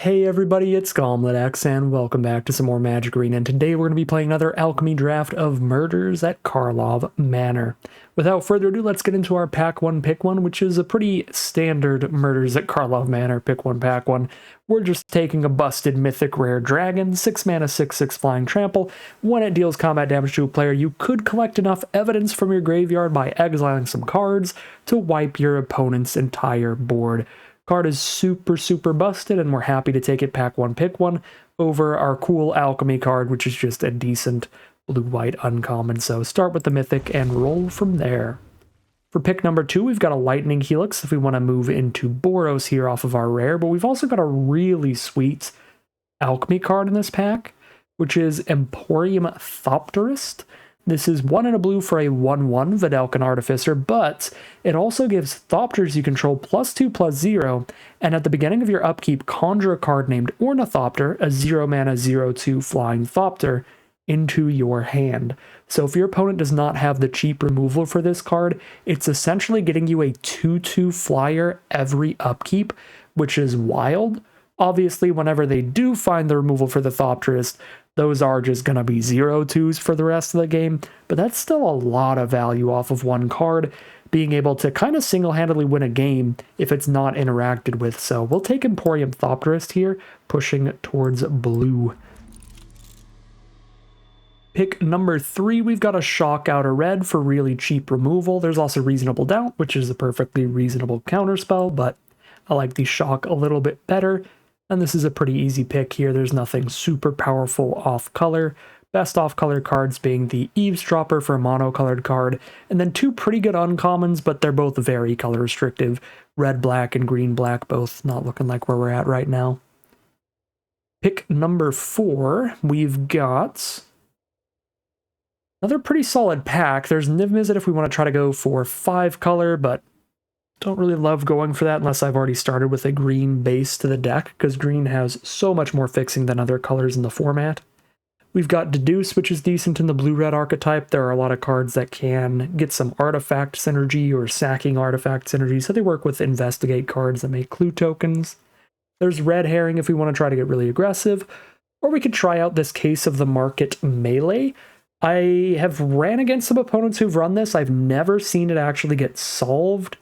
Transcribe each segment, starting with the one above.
Hey everybody, it's GauntletX, and welcome back to some more Magic Arena, and today we're going to be playing another Alchemy Draft of Murders at Karlov Manor. Without further ado, let's get into our Pack 1 Pick 1, which is a pretty standard Murders at Karlov Manor Pick 1 Pack 1. We're just taking a busted Mythic Rare Dragon, 6 mana, 6/6 Flying Trample. When it deals combat damage to a player, you could collect enough evidence from your graveyard by exiling some cards to wipe your opponent's entire board. Card is super busted, and we're happy to take it Pack 1 Pick 1 over our cool Alchemy card, which is just a decent blue-white uncommon. So start with the Mythic and roll from there. For pick number 2, we've got a Lightning Helix if we want to move into Boros here off of our rare, but we've also got a really sweet Alchemy card in this pack, which is Emporium Thopterist. This is 1 and a blue for a 1/1 Vedalken Artificer, but it also gives Thopters you control +2/+0, and at the beginning of your upkeep, conjure a card named Ornithopter, a 0 mana 0/2 flying Thopter, into your hand. So if your opponent does not have the cheap removal for this card, it's essentially getting you a 2/2 flyer every upkeep, which is wild. Obviously, whenever they do find the removal for the Thopterist, those are just going to be 0/2s for the rest of the game, but that's still a lot of value off of one card, being able to kind of single-handedly win a game if it's not interacted with. So we'll take Emporium Thopterist here, pushing towards blue. Pick number 3, we've got a Shock out a red for really cheap removal. There's also Reasonable Doubt, which is a perfectly reasonable counterspell, but I like the Shock a little bit better. And this is a pretty easy pick here. There's nothing super powerful off-color. Best off-color cards being the Eavesdropper for a mono-colored card, and then 2 pretty good uncommons, but they're both very color restrictive. Red-black and green-black, both not looking like where we're at right now. Pick number 4, we've got another pretty solid pack. There's Niv Mizzet if we want to try to go for 5 color, but don't really love going for that unless I've already started with a green base to the deck, because green has so much more fixing than other colors in the format. We've got Deduce, which is decent in the blue-red archetype. There are a lot of cards that can get some artifact synergy or sacking artifact synergy, so they work with Investigate cards that make clue tokens. There's Red Herring if we want to try to get really aggressive, or we could try out this Case of the Market Melee. I have ran against some opponents who've run this. I've never seen it actually get solved.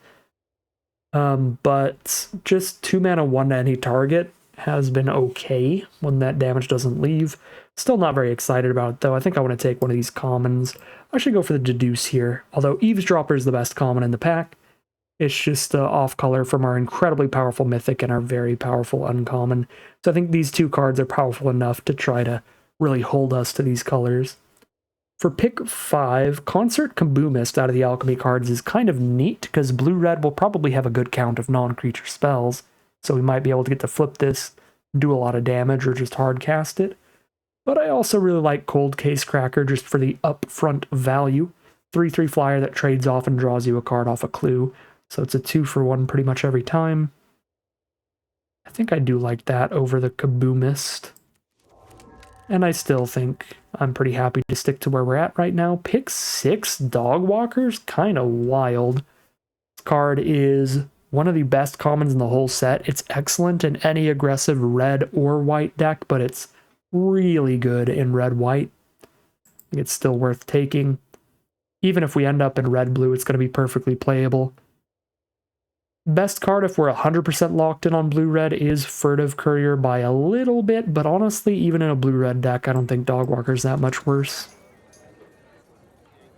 But just 2 mana 1 to any target has been okay when that damage doesn't leave. Still not very excited about it though. I think I want to take one of these commons. I should go for the Deduce here, although Eavesdropper is the best common in the pack. It's just off color from our incredibly powerful Mythic and our very powerful uncommon. So I think these 2 cards are powerful enough to try to really hold us to these colors. For pick 5, Concert Kaboomist out of the Alchemy cards is kind of neat, because blue-red will probably have a good count of non-creature spells, so we might be able to get to flip this, do a lot of damage, or just hard cast it. But I also really like Cold Case Cracker just for the upfront value. 3/3 flyer that trades off and draws you a card off a clue, so it's a 2 for 1 pretty much every time. I think I do like that over the Kaboomist. And I still think I'm pretty happy to stick to where we're at right now. Pick 6, Dogwalker's kind of wild. This card is one of the best commons in the whole set. It's excellent in any aggressive red or white deck, but it's really good in red-white. I think it's still worth taking. Even if we end up in red-blue, it's going to be perfectly playable. Best card if we're 100% locked in on blue-red is Furtive Courier by a little bit, but honestly, even in a blue-red deck, I don't think Dogwalker's that much worse.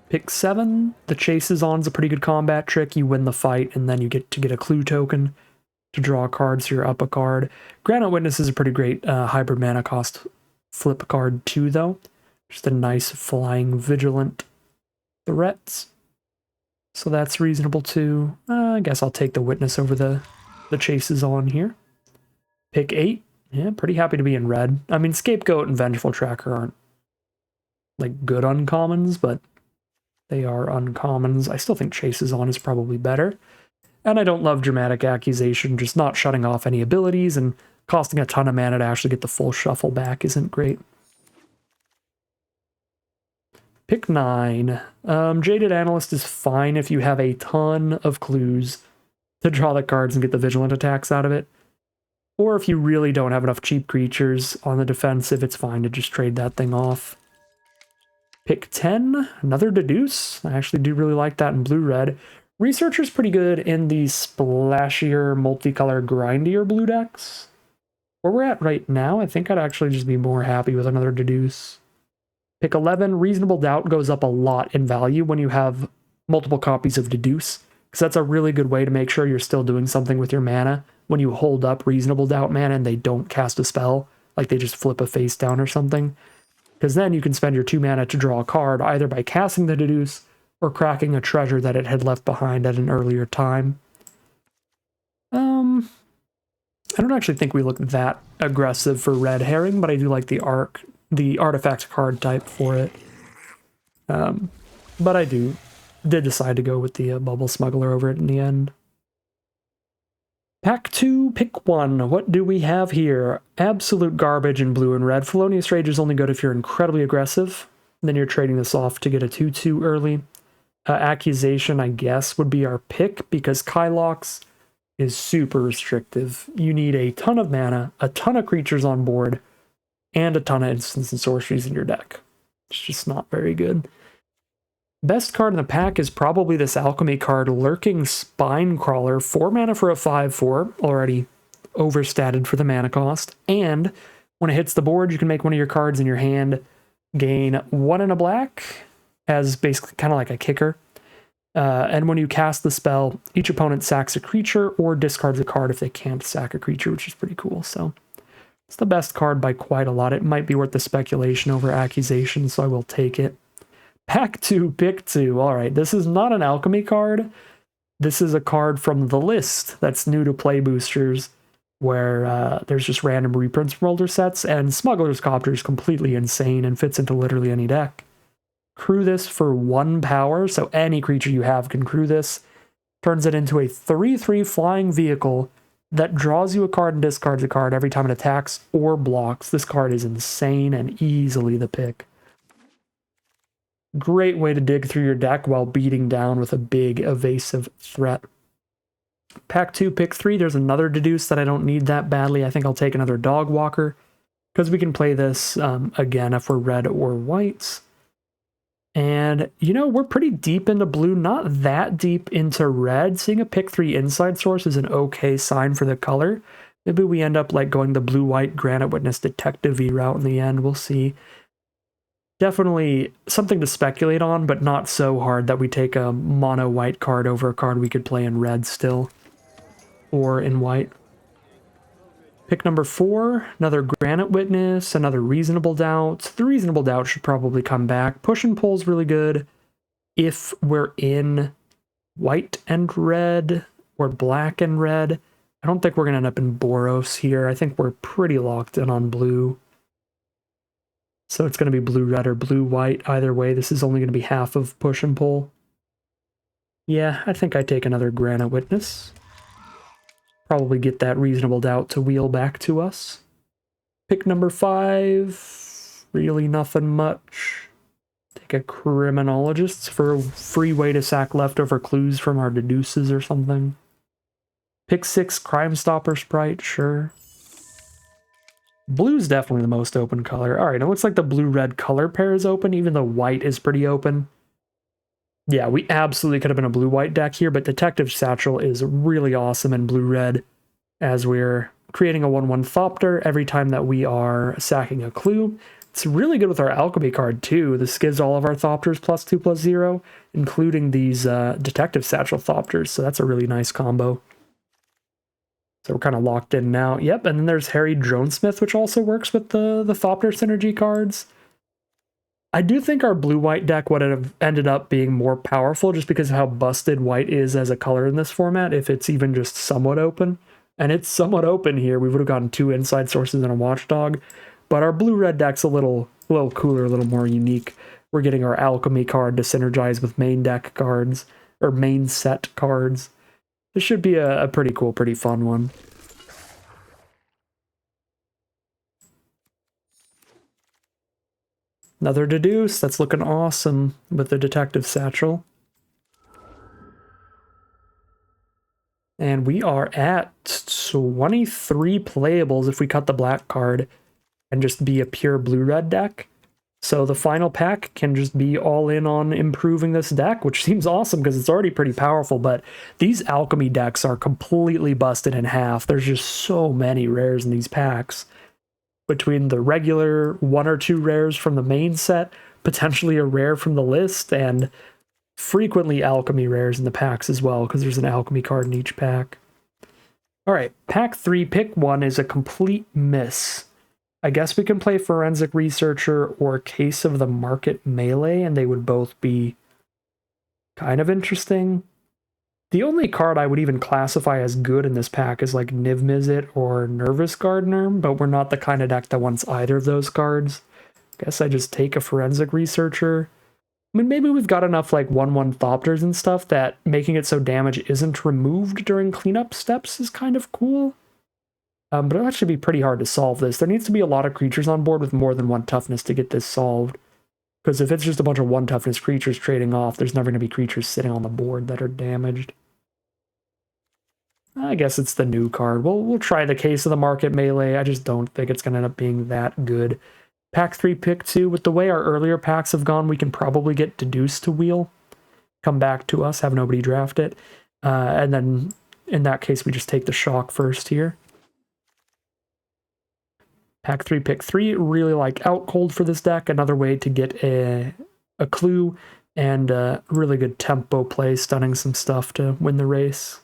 Pick 7, the Chases On's a pretty good combat trick. You win the fight, and then you get to get a clue token to draw cards, so you're up a card. Granite Witness is a pretty great hybrid mana cost flip card too, though. Just a nice flying vigilant threats. So that's reasonable too. I guess I'll take the Witness over the Chases On here. Pick 8. Yeah, pretty happy to be in red. I mean, Scapegoat and Vengeful Tracker aren't like good uncommons, but they are uncommons. I still think Chases On is probably better. And I don't love Dramatic Accusation. Just not shutting off any abilities and costing a ton of mana to actually get the full shuffle back isn't great. Pick 9. Jaded Analyst is fine if you have a ton of clues to draw the cards and get the vigilant attacks out of it. Or if you really don't have enough cheap creatures on the defensive, it's fine to just trade that thing off. Pick 10, another Deduce. I actually do really like that in blue-red. Researcher's pretty good in the splashier, multicolor, grindier blue decks. Where we're at right now, I think I'd actually just be more happy with another Deduce. Pick 11, Reasonable Doubt goes up a lot in value when you have multiple copies of Deduce, because that's a really good way to make sure you're still doing something with your mana when you hold up Reasonable Doubt mana and they don't cast a spell, like they just flip a face down or something. Because then you can spend your 2 mana to draw a card, either by casting the Deduce or cracking a treasure that it had left behind at an earlier time. I don't actually think we look that aggressive for Red Herring, but I do like the artifact card type for it. But I did decide to go with the Bubble Smuggler over it in the end. Pack 2, pick 1. What do we have here? Absolute garbage in blue and red. Felonious Rage is only good if you're incredibly aggressive. Then you're trading this off to get a 2/2 early. Accusation, I guess, would be our pick because Kylox is super restrictive. You need a ton of mana, a ton of creatures on board, and a ton of instants and sorceries in your deck. It's just not very good. Best card in the pack is probably this Alchemy card, Lurking Spinecrawler, 4 mana for a 5/4, already overstated for the mana cost. And when it hits the board, you can make one of your cards in your hand gain 1 and a black, as basically kind of like a kicker. And when you cast the spell, each opponent sacks a creature or discards a card if they can't sack a creature, which is pretty cool. So it's the best card by quite a lot. It might be worth the speculation over Accusation, so I will take it. Pack 2, pick 2. All right, this is not an Alchemy card. This is a card from the list that's new to play boosters, where there's just random reprints from older sets, and Smuggler's Copter is completely insane and fits into literally any deck. Crew this for 1 power, so any creature you have can crew this. Turns it into a 3/3 flying vehicle that draws you a card and discards a card every time it attacks or blocks. This card is insane and easily the pick. Great way to dig through your deck while beating down with a big evasive threat. Pack 2, pick 3. There's another Deduce that I don't need that badly. I think I'll take another Dog Walker, because we can play this again if we're red or white. And, you know, we're pretty deep into blue, not that deep into red. Seeing a pick 3 inside source is an okay sign for the color. Maybe we end up like going the blue-white Granite Witness Detective-y route in the end. We'll see. Definitely something to speculate on, but not so hard that we take a mono-white card over a card we could play in red still. Or in white. Pick number 4, another Granite Witness, another Reasonable Doubt. The Reasonable Doubt should probably come back. Push and Pull's really good if we're in white and red or black and red. I don't think we're going to end up in Boros here. I think we're pretty locked in on blue. So it's going to be blue-red or blue-white. Either way, this is only going to be half of Push and Pull. Yeah, I think I take another Granite Witness. Probably get that Reasonable Doubt to wheel back to us. Pick number 5. Really nothing much. Take a Criminologist for a free way to sack leftover clues from our Deduces or something. Pick 6, Crime Stopper Sprite, sure. Blue's definitely the most open color. Alright, it looks like the blue-red color pair is open, even though white is pretty open. Yeah, we absolutely could have been a blue-white deck here, but Detective Satchel is really awesome in blue-red, as we're creating a 1/1 Thopter every time that we are sacking a clue. It's really good with our Alchemy card, too. This gives all of our Thopters +2/+0, including these Detective Satchel Thopters, so that's a really nice combo. So we're kind of locked in now. Yep, and then there's Harry Dronesmith, which also works with the Thopter synergy cards. I do think our blue-white deck would have ended up being more powerful just because of how busted white is as a color in this format, if it's even just somewhat open. And it's somewhat open here. We would have gotten 2 inside sources and a watchdog. But our blue-red deck's a little cooler, a little more unique. We're getting our Alchemy card to synergize with main deck cards, or main set cards. This should be a pretty cool, pretty fun one. Another Deduce, that's looking awesome with the Detective Satchel. And we are at 23 playables if we cut the black card and just be a pure blue-red deck. So the final pack can just be all in on improving this deck, which seems awesome because it's already pretty powerful, but these alchemy decks are completely busted in half. There's just so many rares in these packs. Between the regular 1 or 2 rares from the main set, potentially a rare from the list, and frequently alchemy rares in the packs as well, because there's an alchemy card in each pack. Alright, pack 3, pick 1 is a complete miss. I guess we can play Forensic Researcher or Case of the Market Melee, and they would both be kind of interesting. The only card I would even classify as good in this pack is like Niv Mizzet or Nervous Gardener, but we're not the kind of deck that wants either of those cards. Guess I just take a Forensic Researcher. I mean, maybe we've got enough like 1/1 Thopters and stuff that making it so damage isn't removed during cleanup steps is kind of cool. But it'll actually be pretty hard to solve this. There needs to be a lot of creatures on board with more than 1 toughness to get this solved. Because if it's just a bunch of 1 toughness creatures trading off, there's never going to be creatures sitting on the board that are damaged. I guess it's the new card. We'll try the Case of the Market Melee. I just don't think it's going to end up being that good. Pack 3, pick 2. With the way our earlier packs have gone, we can probably get Deduce to wheel. Come back to us, have nobody draft it. And then, in that case, we just take the shock first here. Pack 3, pick 3. Really like Out Cold for this deck. Another way to get a clue and really good tempo play, stunning some stuff to win the race.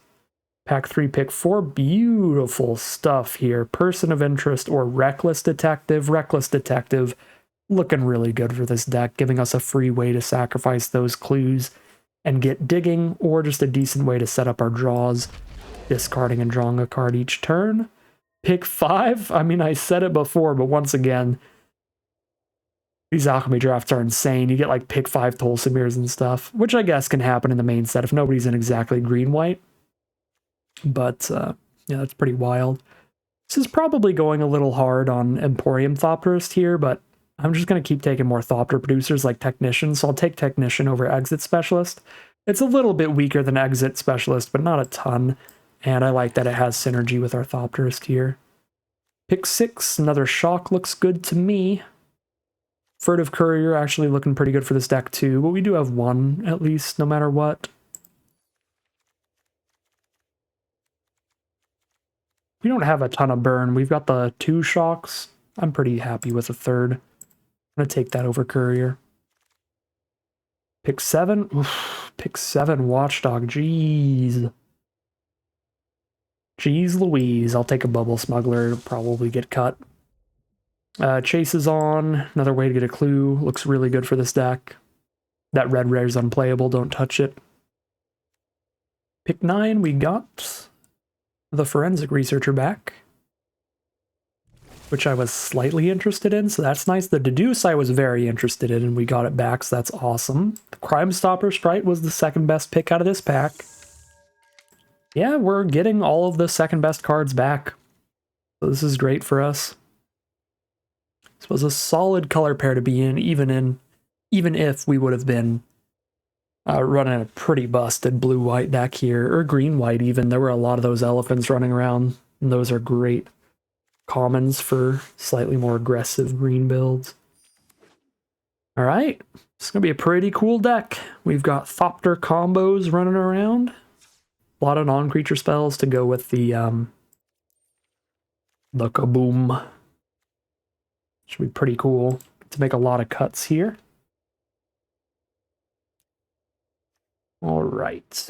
Pack 3, pick 4. Beautiful stuff here. Person of Interest or Reckless Detective. Reckless Detective looking really good for this deck, giving us a free way to sacrifice those clues and get digging, or just a decent way to set up our draws, discarding and drawing a card each turn. Pick 5. I mean, I said it before, but once again, these alchemy drafts are insane. You get like pick 5 Tolsimirs and stuff, which I guess can happen in the main set if nobody's in exactly green-white. But, yeah, that's pretty wild. This is probably going a little hard on Emporium Thopterist here, but I'm just going to keep taking more Thopter producers like Technician, so I'll take Technician over Exit Specialist. It's a little bit weaker than Exit Specialist, but not a ton. And I like that it has synergy with our Thopterist here. Pick 6, another Shock looks good to me. Furtive Courier actually looking pretty good for this deck too, but we do have 1 at least, no matter what. We don't have a ton of burn. We've got the 2 Shocks. I'm pretty happy with a 3rd. I'm going to take that over Courier. Pick 7. Oof, pick 7 Watchdog. Jeez. Jeez Louise, I'll take a Bubble Smuggler, it'll probably get cut. Chase is on, another way to get a clue, looks really good for this deck. That red rare's unplayable, don't touch it. Pick 9, we got the Forensic Researcher back, which I was slightly interested in, so that's nice. The Deduce I was very interested in, and we got it back, so that's awesome. The Crime Stopper Sprite was the 2nd best pick out of this pack. Yeah, we're getting all of the 2nd best cards back. So this is great for us. This was a solid color pair to be in, even if we would have been running a pretty busted blue-white deck here, or green-white even. There were a lot of those elephants running around, and those are great commons for slightly more aggressive green builds. Alright, it's going to be a pretty cool deck. We've got Thopter combos running around. A lot of non-creature spells to go with the kaboom. Should be pretty cool to make a lot of cuts here. All right.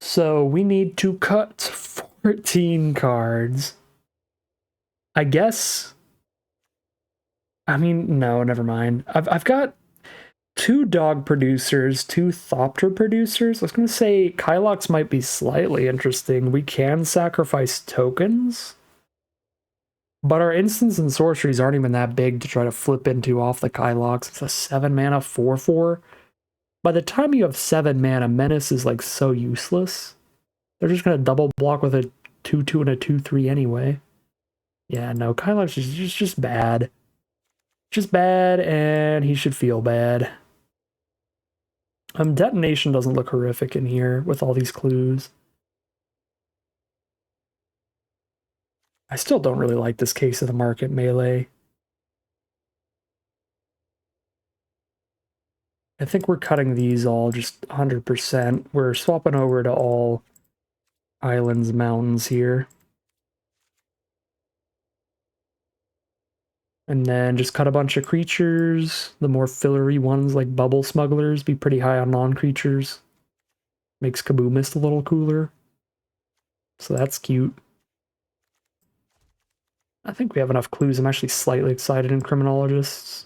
So we need to cut 14 cards. I guess. I mean, no, never mind. I've got 2 dog producers, 2 Thopter producers. I was going to say Kylox might be slightly interesting. We can sacrifice tokens, but our instants and sorceries aren't even that big to try to flip into off the Kylox. It's a 7 mana 4/4. By the time you have 7 mana, Menace is like so useless. They're just going to double block with a 2/2 and a 2/3 anyway. Yeah, no, Kylox is just bad. Just bad, and he should feel bad. Detonation doesn't look horrific in here with all these clues. I still don't really like this Case of the Market melee. I think we're cutting these all just 100%. We're swapping over to all islands, mountains here. And then just cut a bunch of creatures. The more fillery ones like Bubble Smugglers be pretty high on non-creatures. Makes Kaboomist a little cooler. So that's cute. I think we have enough clues. I'm actually slightly excited in Criminologists.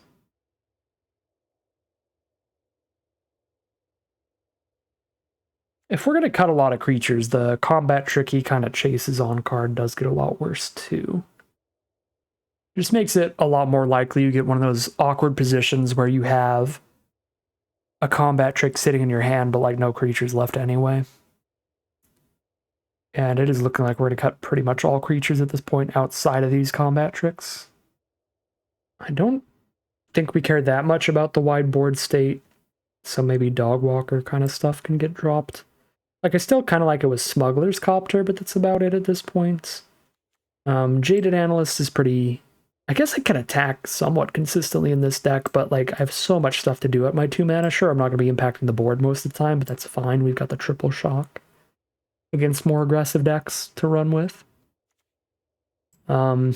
If we're going to cut a lot of creatures, the Combat Tricky kind of chases on card does get a lot worse too. Just makes it a lot more likely you get one of those awkward positions where you have a combat trick sitting in your hand, but like no creatures left anyway. And it is looking like we're going to cut pretty much all creatures at this point outside of these combat tricks. I don't think we care that much about the wide board state, so maybe Dog Walker kind of stuff can get dropped. Like, I still kind of like it with Smuggler's Copter, but that's about it at this point. Jaded Analyst is pretty... I guess I can attack somewhat consistently in this deck, but like I have so much stuff to do at my 2 mana. Sure, I'm not going to be impacting the board most of the time, but that's fine. We've got the triple shock against more aggressive decks to run with. I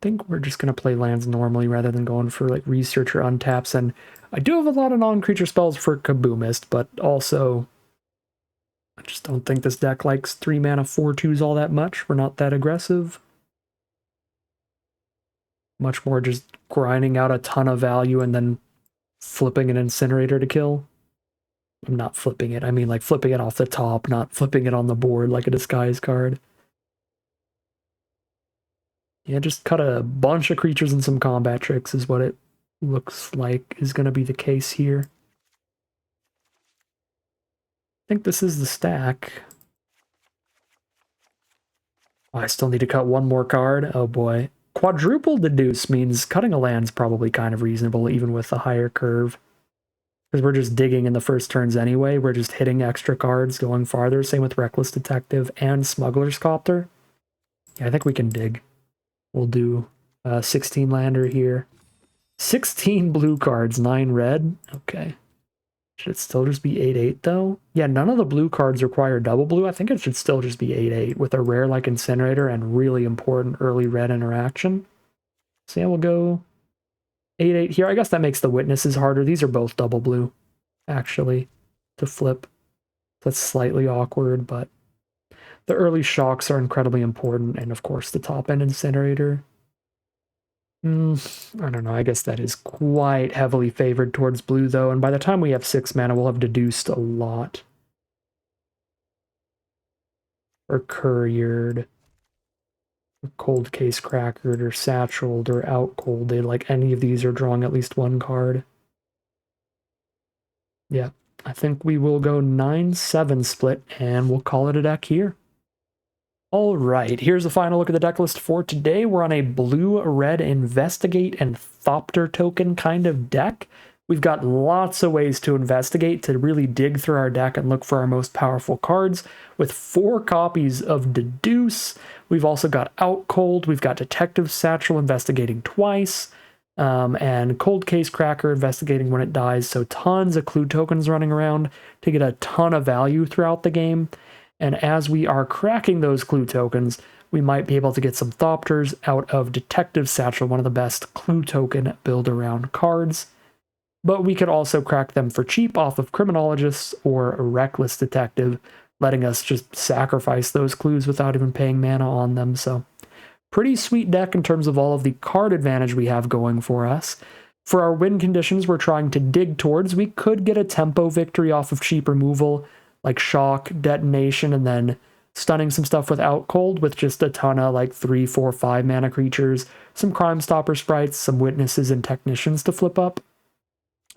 think we're just going to play lands normally rather than going for like research or untaps. And I do have a lot of non-creature spells for Kaboomist, but also I just don't think this deck likes 3 mana 4/2s all that much. We're not that aggressive. Much more just grinding out a ton of value and then flipping an Incinerator to kill. I'm not flipping it. I mean like flipping it off the top, not flipping it on the board like a disguise card. Yeah, just cut a bunch of creatures and some combat tricks is what it looks like is going to be the case here. I think this is the stack. Oh, I still need to cut one more card. Oh boy. Quadruple Deduce means cutting a land's probably kind of reasonable, even with the higher curve. Because we're just digging in the first turns anyway. We're just hitting extra cards, going farther. Same with Reckless Detective and Smuggler's Copter. Yeah, I think we can dig. We'll do 16 lander here. 16 blue cards, 9 red. Okay. Should it still just be 8/8 though? Yeah, none of the blue cards require double blue. I think it should still just be 8/8 with a rare like Incinerator and really important early red interaction. So yeah, we'll go 8/8 here. I guess that makes the Witnesses harder. These are both double blue, actually, to flip. That's slightly awkward, but the early shocks are incredibly important, and of course the top end Incinerator. I don't know, I guess that is quite heavily favored towards blue, though, and by the time we have 6 mana, we'll have deduced a lot. Or couriered. Or cold case crackered, or satcheled, or outcolded. Like, any of these are drawing at least 1 card. Yeah, I think we will go 9-7 split, and we'll call it a deck here. All right, here's the final look at the deck list for today. We're on a blue-red Investigate and Thopter token kind of deck. We've got lots of ways to investigate, to really dig through our deck and look for our most powerful cards. With 4 copies of Deduce, we've also got Outcold, we've got Detective Satchel investigating twice, and Cold Case Cracker investigating when it dies, so tons of clue tokens running around to get a ton of value throughout the game. And as we are cracking those clue tokens, we might be able to get some Thopters out of Detective Satchel, one of the best clue token build-around cards. But we could also crack them for cheap off of Criminologists or Reckless Detective, letting us just sacrifice those clues without even paying mana on them. So pretty sweet deck in terms of all of the card advantage we have going for us. For our win conditions we're trying to dig towards, we could get a tempo victory off of cheap removal, like Shock, Detonation, and then stunning some stuff with Outcold with just a ton of like 3, 4, 5 mana creatures, some Crime Stopper sprites, some Witnesses and Technicians to flip up.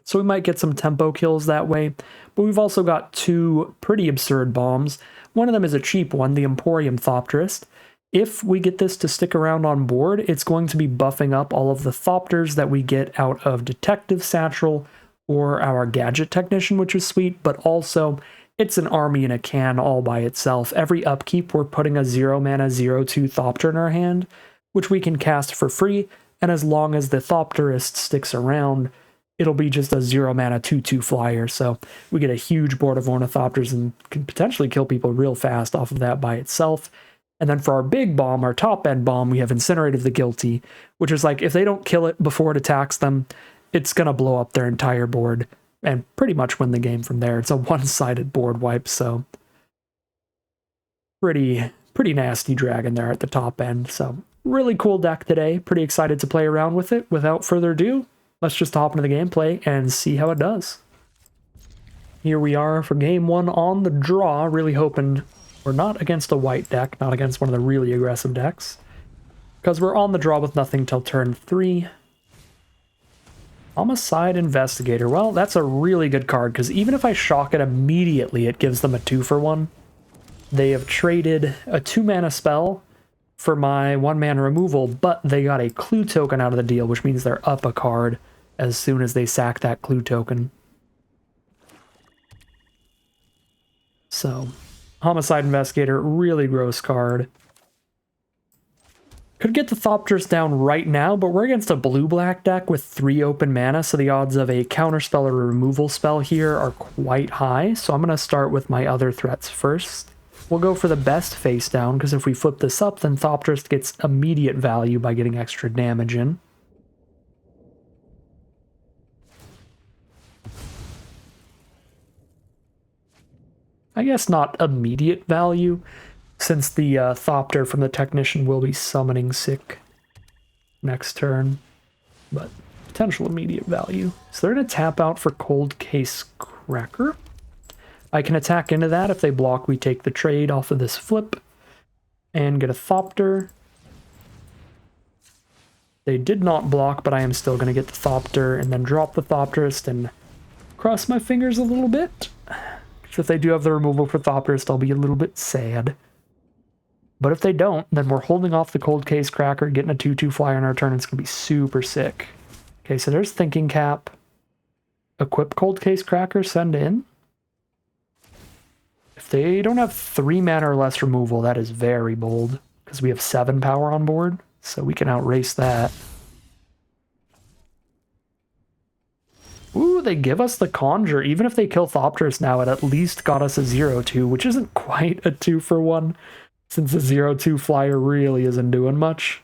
So we might get some tempo kills that way, but we've also got 2 pretty absurd bombs. One of them is a cheap one, the Emporium Thopterist. If we get this to stick around on board, it's going to be buffing up all of the Thopters that we get out of Detective Satchel or our Gadget Technician, which is sweet, but also it's an army in a can all by itself. Every upkeep, we're putting a 0 mana 0/2 Thopter in our hand, which we can cast for free, and as long as the Thopterist sticks around, it'll be just a 0 mana 2/2 flyer, so we get a huge board of Ornithopters and can potentially kill people real fast off of that by itself. And then for our big bomb, our top-end bomb, we have Incinerate of the Guilty, which is like, if they don't kill it before it attacks them, it's going to blow up their entire board and pretty much win the game from there. It's a one-sided board wipe, so pretty nasty dragon there at the top end. So really cool deck today. Pretty excited to play around with it. Without further ado, let's just hop into the gameplay and see how it does. Here we are for game 1 on the draw. Really hoping we're not against a white deck, not against one of the really aggressive decks, because we're on the draw with nothing till turn 3. Homicide Investigator. Well, that's a really good card, because even if I shock it immediately, it gives them a 2-for-1. They have traded a 2-mana spell for my 1-mana removal, but they got a clue token out of the deal, which means they're up a card as soon as they sack that clue token. So, Homicide Investigator, really gross card. Could get the Thopters down right now, but we're against a blue-black deck with 3 open mana, so the odds of a counterspell or a removal spell here are quite high, so I'm going to start with my other threats first. We'll go for the best face down, because if we flip this up, then Thopters gets immediate value by getting extra damage in. I guess not immediate value, since the Thopter from the Technician will be summoning sick next turn, but potential immediate value. So they're going to tap out for Cold Case Cracker. I can attack into that. If they block, we take the trade off of this flip and get a Thopter. They did not block, but I am still going to get the Thopter and then drop the Thopterist and cross my fingers a little bit. If they do have the removal for Thopterist, I'll be a little bit sad. But if they don't, then we're holding off the Cold Case Cracker, getting a 2/2 flyer on our turn. It's going to be super sick. Okay, so there's Thinking Cap. Equip Cold Case Cracker, send in. If they don't have 3 mana or less removal, that is very bold, because we have 7 power on board, so we can outrace that. Ooh, they give us the Conjure. Even if they kill Thopterus now, it at least got us a 0/2, which isn't quite a 2-for-1, since a 0/2 flyer really isn't doing much.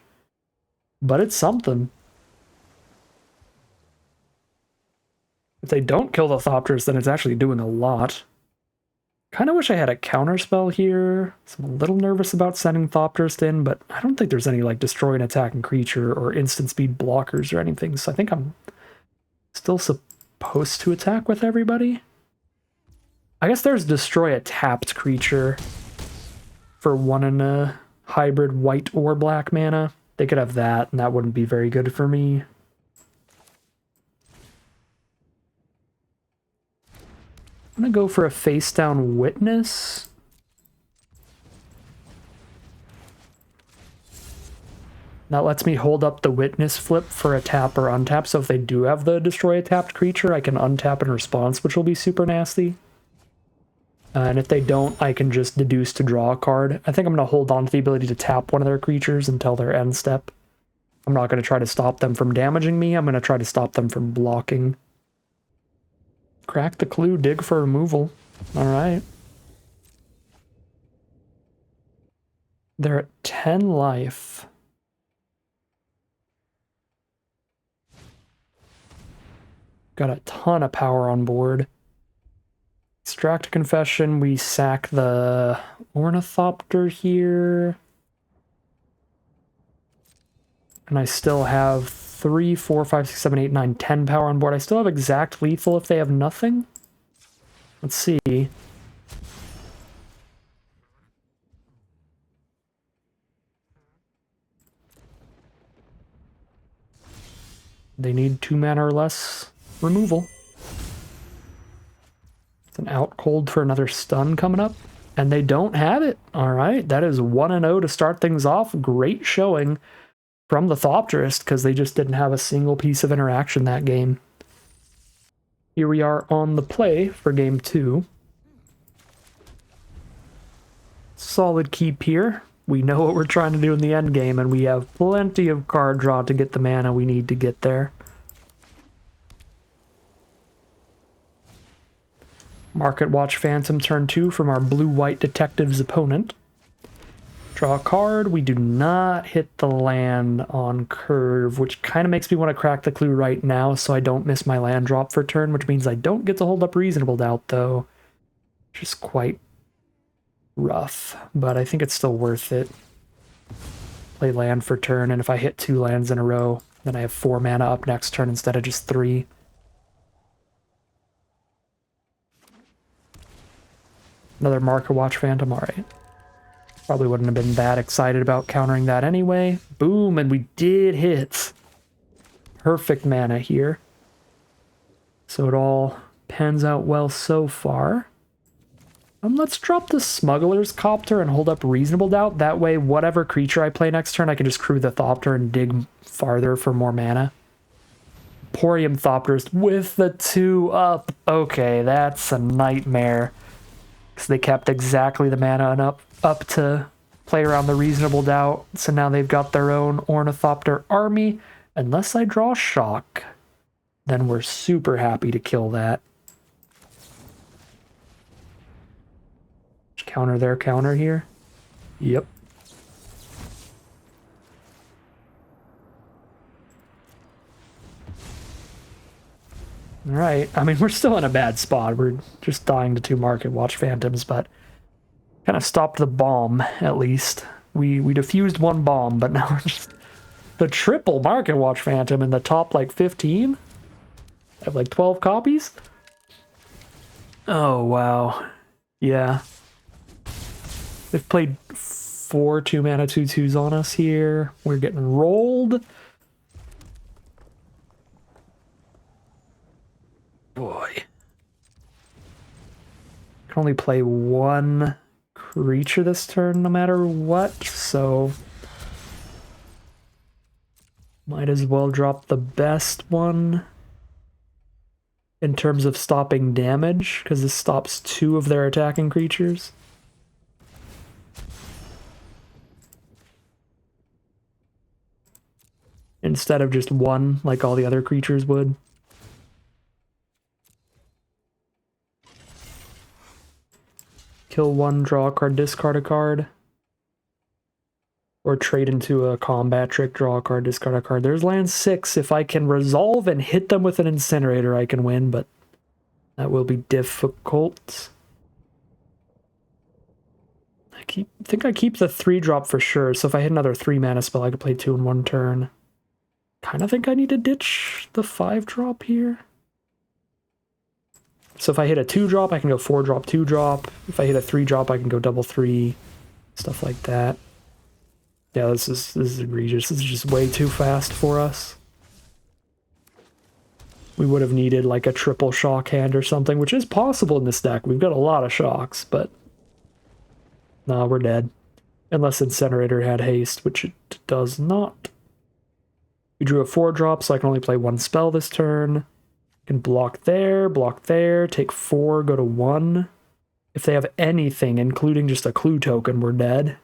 But it's something. If they don't kill the Thopterus, then it's actually doing a lot. Kind of wish I had a counterspell here. So I'm a little nervous about sending Thopterus in, but I don't think there's any like destroy an attacking creature or instant speed blockers or anything, so I think I'm still supposed to attack with everybody. I guess there's destroy a tapped creature for 1 and a hybrid white or black mana. They could have that, and that wouldn't be very good for me. I'm gonna go for a face down Witness. That lets me hold up the Witness flip for a tap or untap, so if they do have the destroy a tapped creature, I can untap in response, which will be super nasty. And if they don't, I can just deduce to draw a card. I think I'm going to hold on to the ability to tap one of their creatures until their end step. I'm not going to try to stop them from damaging me, I'm going to try to stop them from blocking. Crack the clue, dig for removal. Alright. They're at 10 life. Got a ton of power on board. Extract a Confession, we sack the Ornithopter here. And I still have 3, 4, 5, 6, 7, 8, 9, 10 power on board. I still have exact lethal if they have nothing. Let's see. They need 2 mana or less removal. It's an out cold for another stun coming up, and they don't have it. All right, that is 1-0 to start things off. Great showing from the Thopterist, because they just didn't have a single piece of interaction that game. Here we are on the play for game 2. solid keep here. We know what we're trying to do in the end game, and we have plenty of card draw to get the mana we need to get there. Market Watch Phantom turn 2 from our blue-white detective's opponent. Draw a card. We do not hit the land on curve, which kind of makes me want to crack the clue right now so I don't miss my land drop for turn, which means I don't get to hold up Reasonable Doubt, though. Just quite rough, but I think it's still worth it. Play land for turn, and if I hit 2 lands in a row, then I have 4 mana up next turn instead of just 3. Another Market Watch Phantom, alright. Probably wouldn't have been that excited about countering that anyway. Boom, and we did hit. Perfect mana here. So it all pans out well so far. Let's drop the Smuggler's Copter and hold up Reasonable Doubt. That way, whatever creature I play next turn, I can just crew the Thopter and dig farther for more mana. Emporium Thopters with the 2 up. Okay, that's a nightmare. Because they kept exactly the mana up to play around the Reasonable Doubt. So now they've got their own Ornithopter army. Unless I draw Shock, then we're super happy to kill that. Counter their counter here. Yep. Alright, I mean, we're still in a bad spot. We're just dying to 2 Market Watch Phantoms, but kind of stopped the bomb, at least. We diffused 1 bomb, but now we're just... The triple Market Watch Phantom in the top, like, 15? I have, like, 12 copies? Oh, wow. Yeah. They've played 4 2-mana 2/2s on us here. We're getting rolled. Boy. Can only play 1 creature this turn no matter what, so might as well drop the best one in terms of stopping damage, because this stops 2 of their attacking creatures. Instead of just 1 like all the other creatures would. Kill 1, draw a card, discard a card. Or trade into a combat trick, draw a card, discard a card. There's land 6. If I can resolve and hit them with an incinerator, I can win, but that will be difficult. I think I keep the 3-drop for sure, so if I hit another 3-mana spell, I could play 2 in 1 turn. Kind of think I need to ditch the 5-drop here. So if I hit a 2-drop, I can go 4-drop, 2-drop. If I hit a 3-drop, I can go double 3. Stuff like that. Yeah, this is egregious. This is just way too fast for us. We would have needed like a triple shock hand or something, which is possible in this deck. We've got a lot of shocks, but... No, we're dead. Unless Incinerator had haste, which it does not. We drew a 4-drop, so I can only play 1 spell this turn. I can block there, take 4, go to 1. If they have anything, including just a clue token, we're dead.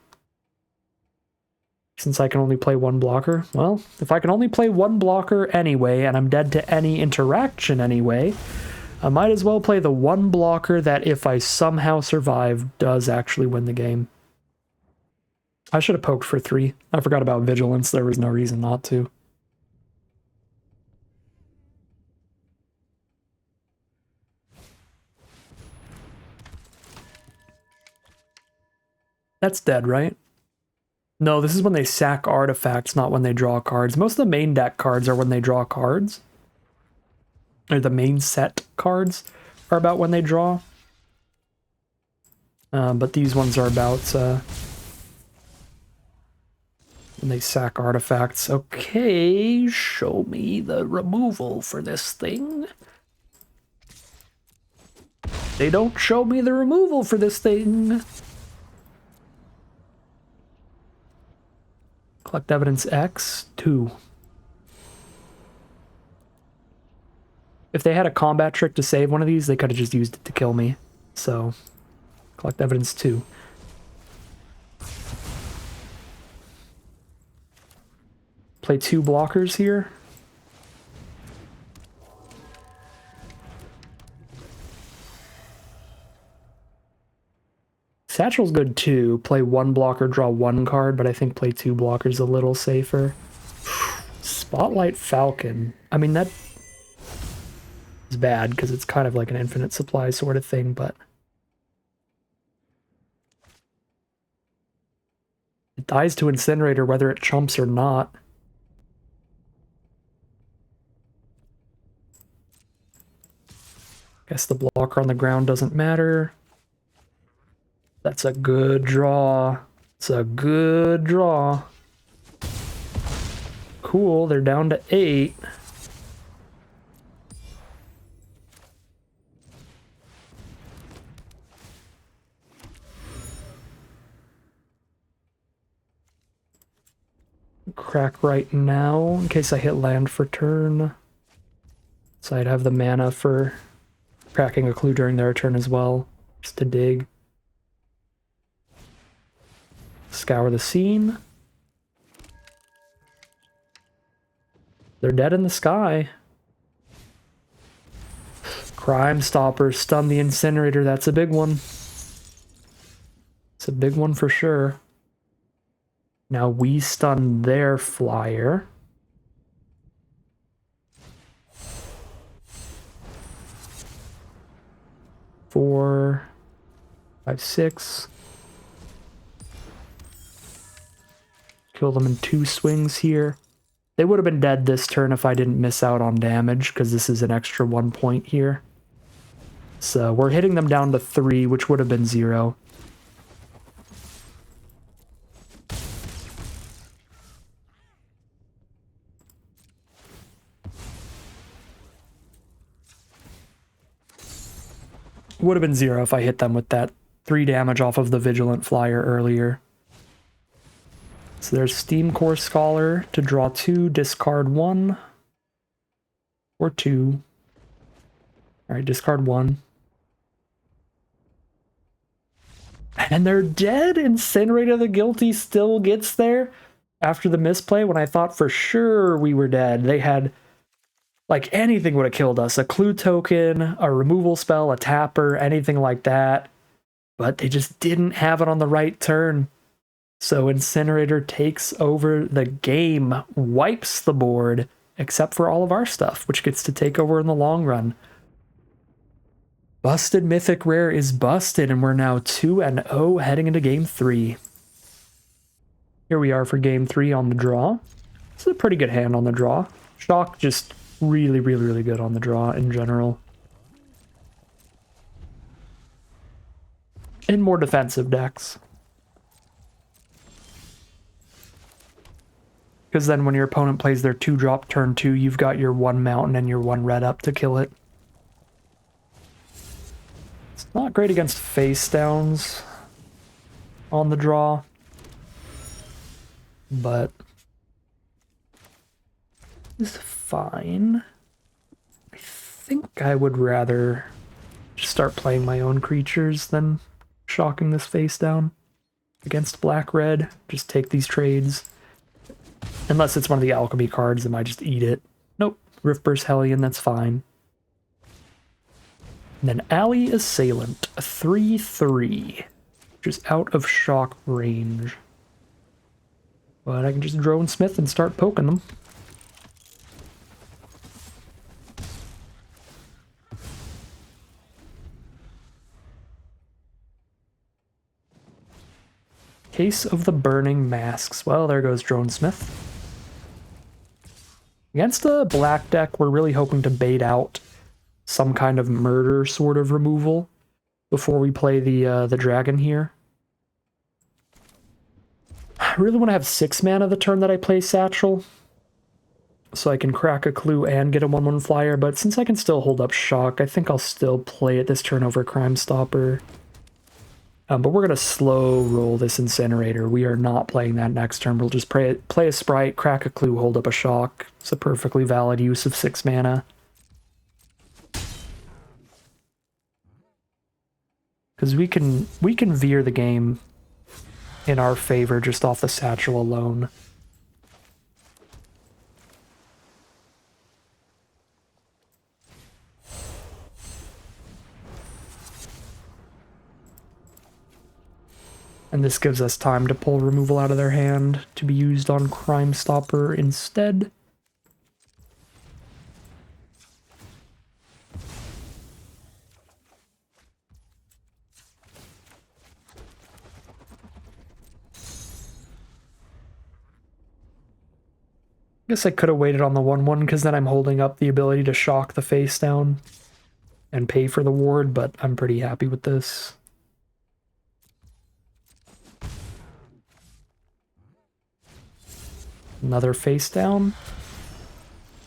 Since I can only play 1 blocker. Well, if I can only play 1 blocker anyway, and I'm dead to any interaction anyway, I might as well play the 1 blocker that, if I somehow survive, does actually win the game. I should have poked for 3. I forgot about Vigilance. There was no reason not to. That's dead, right? No, this is when they sack artifacts, not when they draw cards. Most of the main deck cards are when they draw cards. Or the main set cards are about when they draw. But these ones are about when they sack artifacts. Okay, show me the removal for this thing. They don't show me the removal for this thing. Collect evidence X, 2. If they had a combat trick to save one of these, they could have just used it to kill me. So, collect evidence 2. Play 2 blockers here. Satchel's good too. Play 1 blocker, draw 1 card, but I think play 2 blockers a little safer. Spotlight Falcon. I mean, that is bad because it's kind of like an infinite supply sort of thing, but it dies to Incinerator whether it chumps or not. Guess the blocker on the ground doesn't matter. That's a good draw. It's a good draw. Cool, they're down to 8. Crack right now in case I hit land for turn. So I'd have the mana for cracking a clue during their turn as well, just to dig. Scour the scene. They're dead in the sky. Crime Stopper, stun the Incinerator, that's a big one. It's a big one for sure. Now we stun their flyer. Four, 5, 6. Kill them in 2 swings here. They would have been dead this turn if I didn't miss out on damage, because this is an extra 1 point here. So we're hitting them down to 3, which would have been 0. Would have been 0 if I hit them with that 3 damage off of the Vigilant Flyer earlier. So there's Steam Core Scholar to draw 2, discard 1. Or 2. Alright, discard 1. And they're dead! Incinerator the Guilty still gets there after the misplay when I thought for sure we were dead. They had, like, anything would have killed us. A clue token, a removal spell, a tapper, anything like that. But they just didn't have it on the right turn. So Incinerator takes over the game, wipes the board, except for all of our stuff, which gets to take over in the long run. Busted Mythic Rare is busted, and we're now 2-0 heading into Game 3. Here we are for Game 3 on the draw. This is a pretty good hand on the draw. Shock just really, really, really good on the draw in general. In more defensive decks. Because then when your opponent plays their 2-drop turn 2, you've got your 1 mountain and your 1 red up to kill it. It's not great against face downs on the draw, but it's fine. I think I would rather just start playing my own creatures than shocking this face down against black-red. Just take these trades. Unless it's one of the alchemy cards, then I just eat it. Nope. Riftburst Hellion, that's fine. And then Alley Assailant, a 3/3, which is out of shock range. But I can just Drone Smith and start poking them. Case of the Burning Masks. Well, there goes Drone Smith. Against a black deck, we're really hoping to bait out some kind of murder sort of removal before we play the dragon here. I really want to have 6 mana the turn that I play Satchel, so I can crack a clue and get a 1/1 flyer, but since I can still hold up shock, I think I'll still play it this turn over Crime Stopper. But we're going to slow roll this Incinerator. We are not playing that next turn. We'll just play a Sprite, crack a clue, hold up a shock. It's a perfectly valid use of 6 mana. Because we can veer the game in our favor just off the Satchel alone. And this gives us time to pull removal out of their hand to be used on Crime Stopper instead. Guess I could have waited on the 1/1 because then I'm holding up the ability to shock the face down and pay for the ward, but I'm pretty happy with this. Another face down.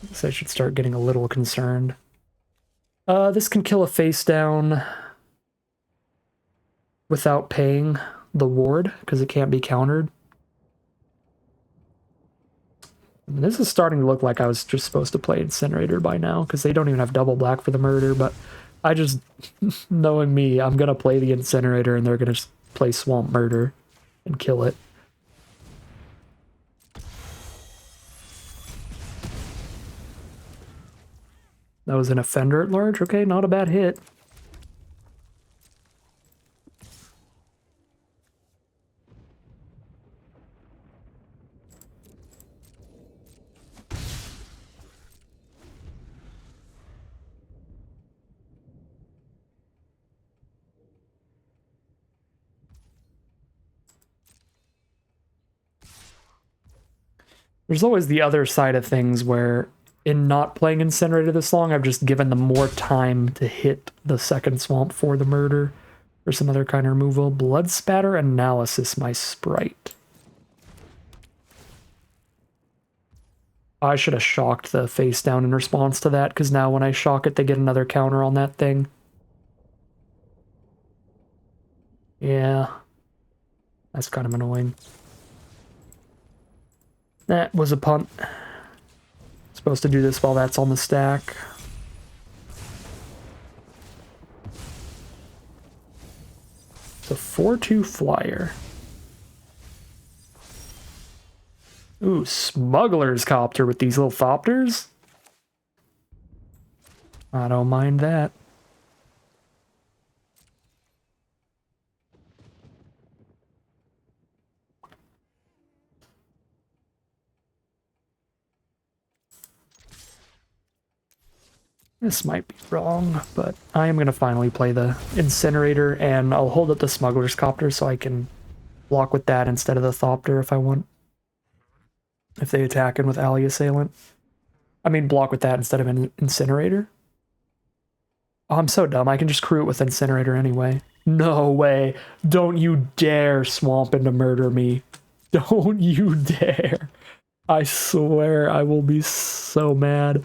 I guess I should start getting a little concerned. This can kill a face down without paying the ward because it can't be countered. This is starting to look like I was just supposed to play Incinerator by now, because they don't even have double black for the murder, but I just, knowing me, I'm going to play the Incinerator and they're going to play Swamp Murder and kill it. That was an Offender at large? Okay, not a bad hit. There's always the other side of things where in not playing Incinerator this long, I've just given them more time to hit the second swamp for the murder or some other kind of removal. Blood Spatter Analysis, my sprite. I should have shocked the face down in response to that, because now when I shock it, they get another counter on that thing. Yeah. That's kind of annoying. That was a punt. Supposed to do this while that's on the stack. It's a 4/2 flyer. Ooh, Smuggler's Copter with these little Thopters? I don't mind that. This might be wrong, but I am going to finally play the Incinerator, and I'll hold up the Smuggler's Copter so I can block with that instead of the Thopter if I want. If they attack in with Ally Assailant. I mean, block with that instead of an Incinerator. Oh, I'm so dumb. I can just crew it with Incinerator anyway. No way. Don't you dare swamp in to murder me. Don't you dare. I swear I will be so mad.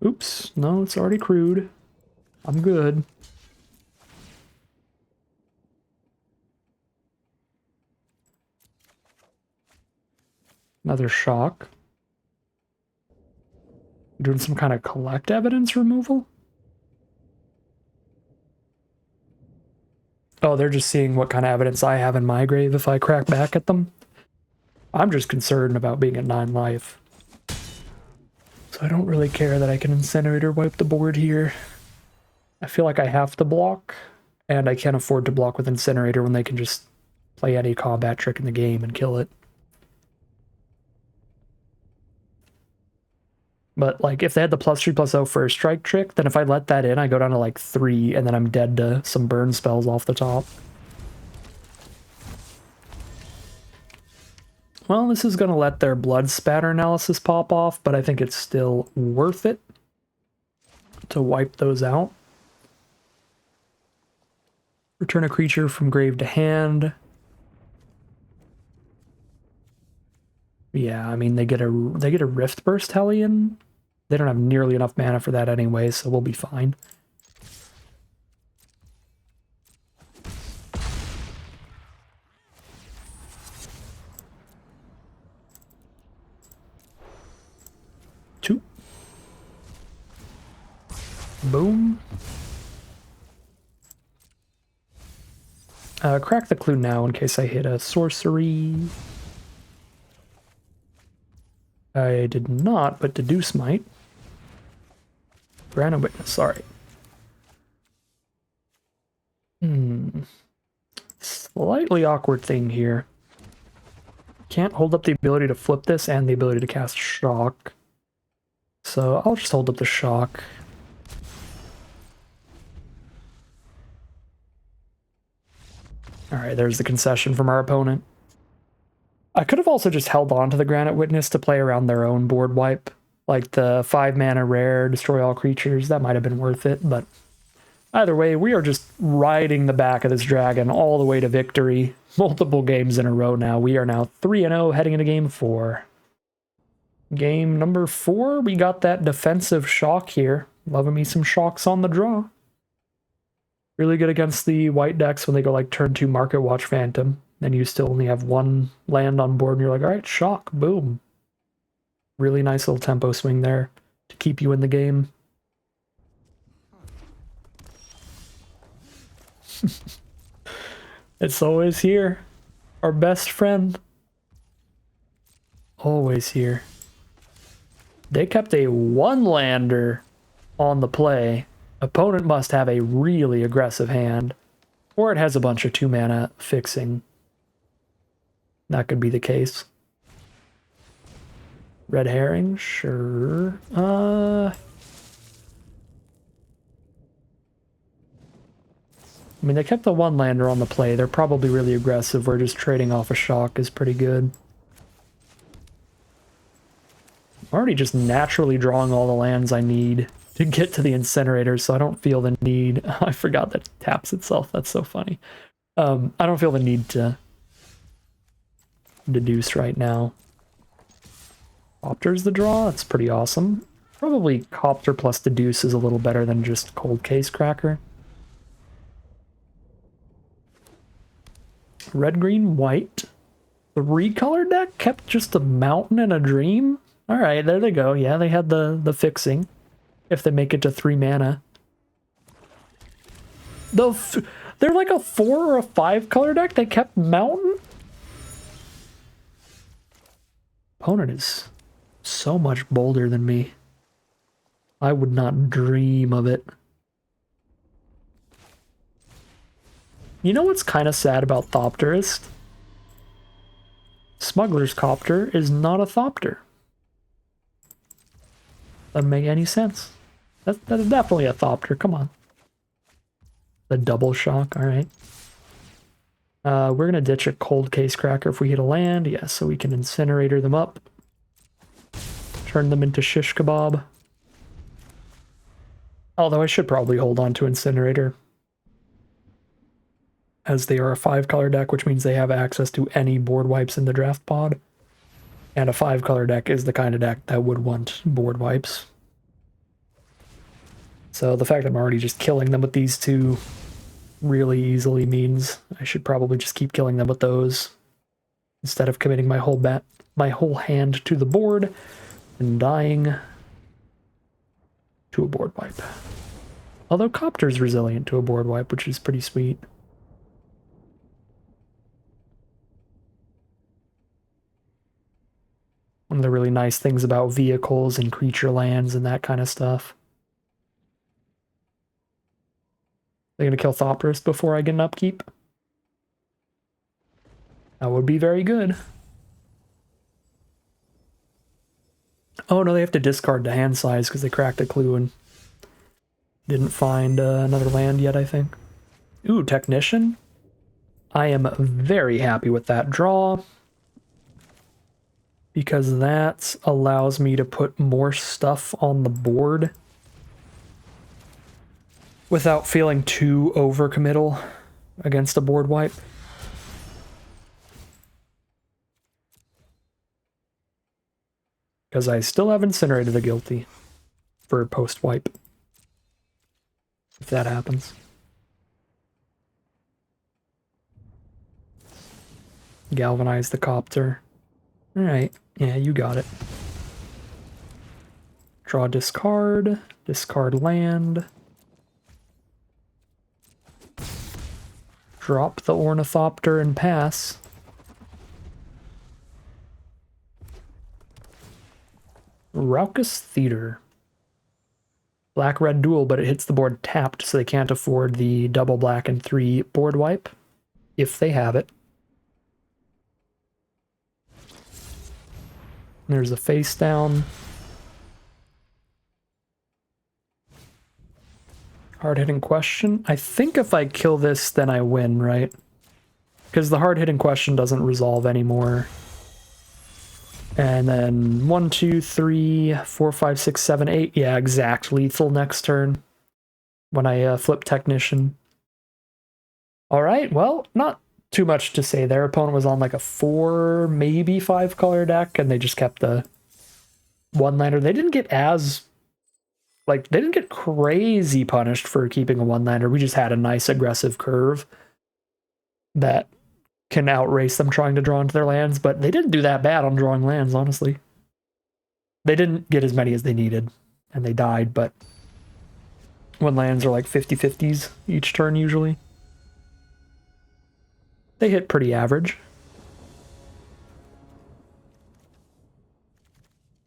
Oops, no, it's already crewed. I'm good. Another shock. Doing some kind of collect evidence removal? Oh, they're just seeing what kind of evidence I have in my grave if I crack back at them. I'm just concerned about being at 9 life. So I don't really care that I can Incinerator wipe the board here. I feel like I have to block, and I can't afford to block with Incinerator when they can just play any combat trick in the game and kill it. But, like, if they had the +3/+0 first strike trick, then if I let that in, I go down to, like, 3, and then I'm dead to some burn spells off the top. Well, this is going to let their Blood Spatter Analysis pop off, but I think it's still worth it to wipe those out. Return a creature from grave to hand. Yeah, I mean, they get a Rift Burst Hellion. They don't have nearly enough mana for that anyway, so we'll be fine. Two. Boom. Crack the clue now in case I hit a sorcery. I did not, but deduce might. Grant a witness, sorry. Slightly awkward thing here. Can't hold up the ability to flip this and the ability to cast shock. So I'll just hold up the shock. Alright, there's the concession from our opponent. I could have also just held on to the Granite Witness to play around their own board wipe. Like the 5 mana rare, destroy all creatures. That might have been worth it, but either way, we are just riding the back of this dragon all the way to victory. Multiple games in a row now. We are now 3-0 heading into game 4. Game number 4, we got that defensive shock here. Loving me some shocks on the draw. Really good against the white decks when they go like turn 2 Market Watch Phantom. Then you still only have 1 land on board and you're like, alright, shock, boom. Really nice little tempo swing there to keep you in the game. It's always here. Our best friend. Always here. They kept a 1-lander on the play. Opponent must have a really aggressive hand. Or it has a bunch of 2 mana fixing. That could be the case. Red herring, sure. I mean, they kept the 1-lander on the play. They're probably really aggressive. We're just trading off a shock is pretty good. I'm already just naturally drawing all the lands I need to get to the incinerator, so I don't feel the need. I forgot that it taps itself. That's so funny. I don't feel the need to deduce right now. Copter's the draw. That's pretty awesome. Probably Copter plus deduce is a little better than just Cold Case Cracker. Red, green, white. 3-color deck kept just a mountain and a dream? Alright, there they go. Yeah, they had the fixing. If they make it to 3 mana. They're like a 4 or a 5-color deck. They kept mountain? Opponent is so much bolder than me. I would not dream of it. You know what's kind of sad about Thopterist? Smuggler's Copter is not a Thopter. Doesn't make any sense. That is definitely a Thopter, come on. The double shock, alright. We're gonna ditch a Cold Case Cracker if we hit a land, yeah, so we can Incinerator them up. Turn them into shish kebab. Although I should probably hold on to Incinerator, as they are a 5-color deck, which means they have access to any board wipes in the draft pod. And a 5-color deck is the kind of deck that would want board wipes. So the fact that I'm already just killing them with these 2 really easily means I should probably just keep killing them with those instead of committing my whole hand to the board and dying to a board wipe. Although Copter's resilient to a board wipe, which is pretty sweet. One of the really nice things about vehicles and creature lands and that kind of stuff. They're gonna kill Thopterist before I get an upkeep? That would be very good. Oh no, they have to discard the hand size because they cracked a clue and didn't find another land yet, I think. Ooh, Technician. I am very happy with that draw, because that allows me to put more stuff on the board without feeling too overcommittal against a board wipe. Because I still have Incinerated the Guilty for post-wipe, if that happens. Galvanize the Copter. Alright, yeah, you got it. Draw, discard, discard land. drop the Ornithopter and pass. Raucous Theater. Black-red duel, but it hits the board tapped, so they can't afford the double black and 3 board wipe, if they have it. There's a face down. Hard-hitting question. I think if I kill this, then I win, right? Because the hard-hitting question doesn't resolve anymore. And then 1, 2, 3, 4, 5, 6, 7, 8. Yeah, exact lethal next turn when I flip Technician. All right, well, not too much to say. Their opponent was on like a 4, maybe 5 color deck, and they just kept the one-liner. They didn't get as, like, they didn't get crazy punished for keeping a one-liner. We just had a nice aggressive curve that can outrace them trying to draw into their lands, but they didn't do that bad on drawing lands, honestly. They didn't get as many as they needed, and they died, but when lands are like 50-50s each turn usually, they hit pretty average.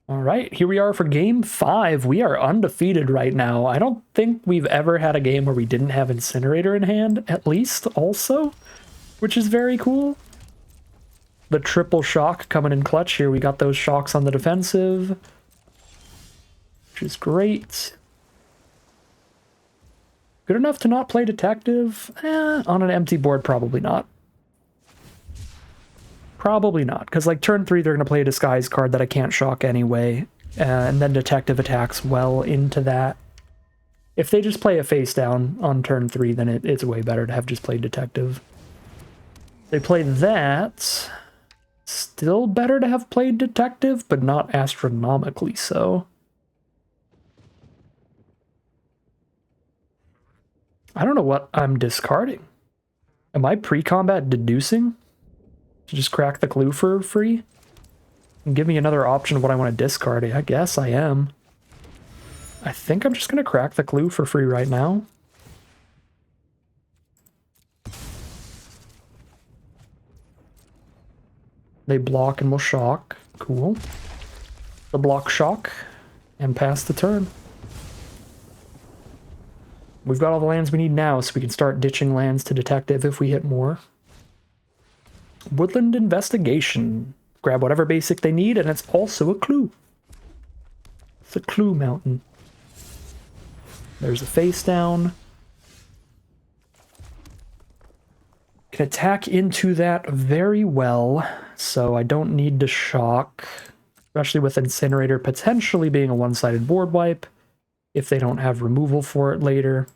All right, here we are for game 5. We are undefeated right now. I don't think we've ever had a game where we didn't have Incinerator in hand, at least, also, which is very cool. The triple shock coming in clutch here. We got those shocks on the defensive, which is great. Good enough to not play Detective? On an empty board, probably not. Probably not, because like turn 3, they're going to play a Disguise card that I can't shock anyway, and then Detective attacks well into that. If they just play a face down on turn 3, then it's way better to have just played Detective. They play that. Still better to have played Detective, but not astronomically so. I don't know what I'm discarding. Am I pre-combat deducing? To just crack the clue for free? And give me another option of what I want to discard. I guess I am. I think I'm just going to crack the clue for free right now. They block and will shock. Cool. The block shock and pass the turn. We've got all the lands we need now, so we can start ditching lands to Detective if we hit more. Woodland Investigation. Grab whatever basic they need, and it's also a clue. It's a clue mountain. There's a face down. Can attack into that very well, so I don't need to shock, especially with Incinerator potentially being a one-sided board wipe if they don't have removal for it later.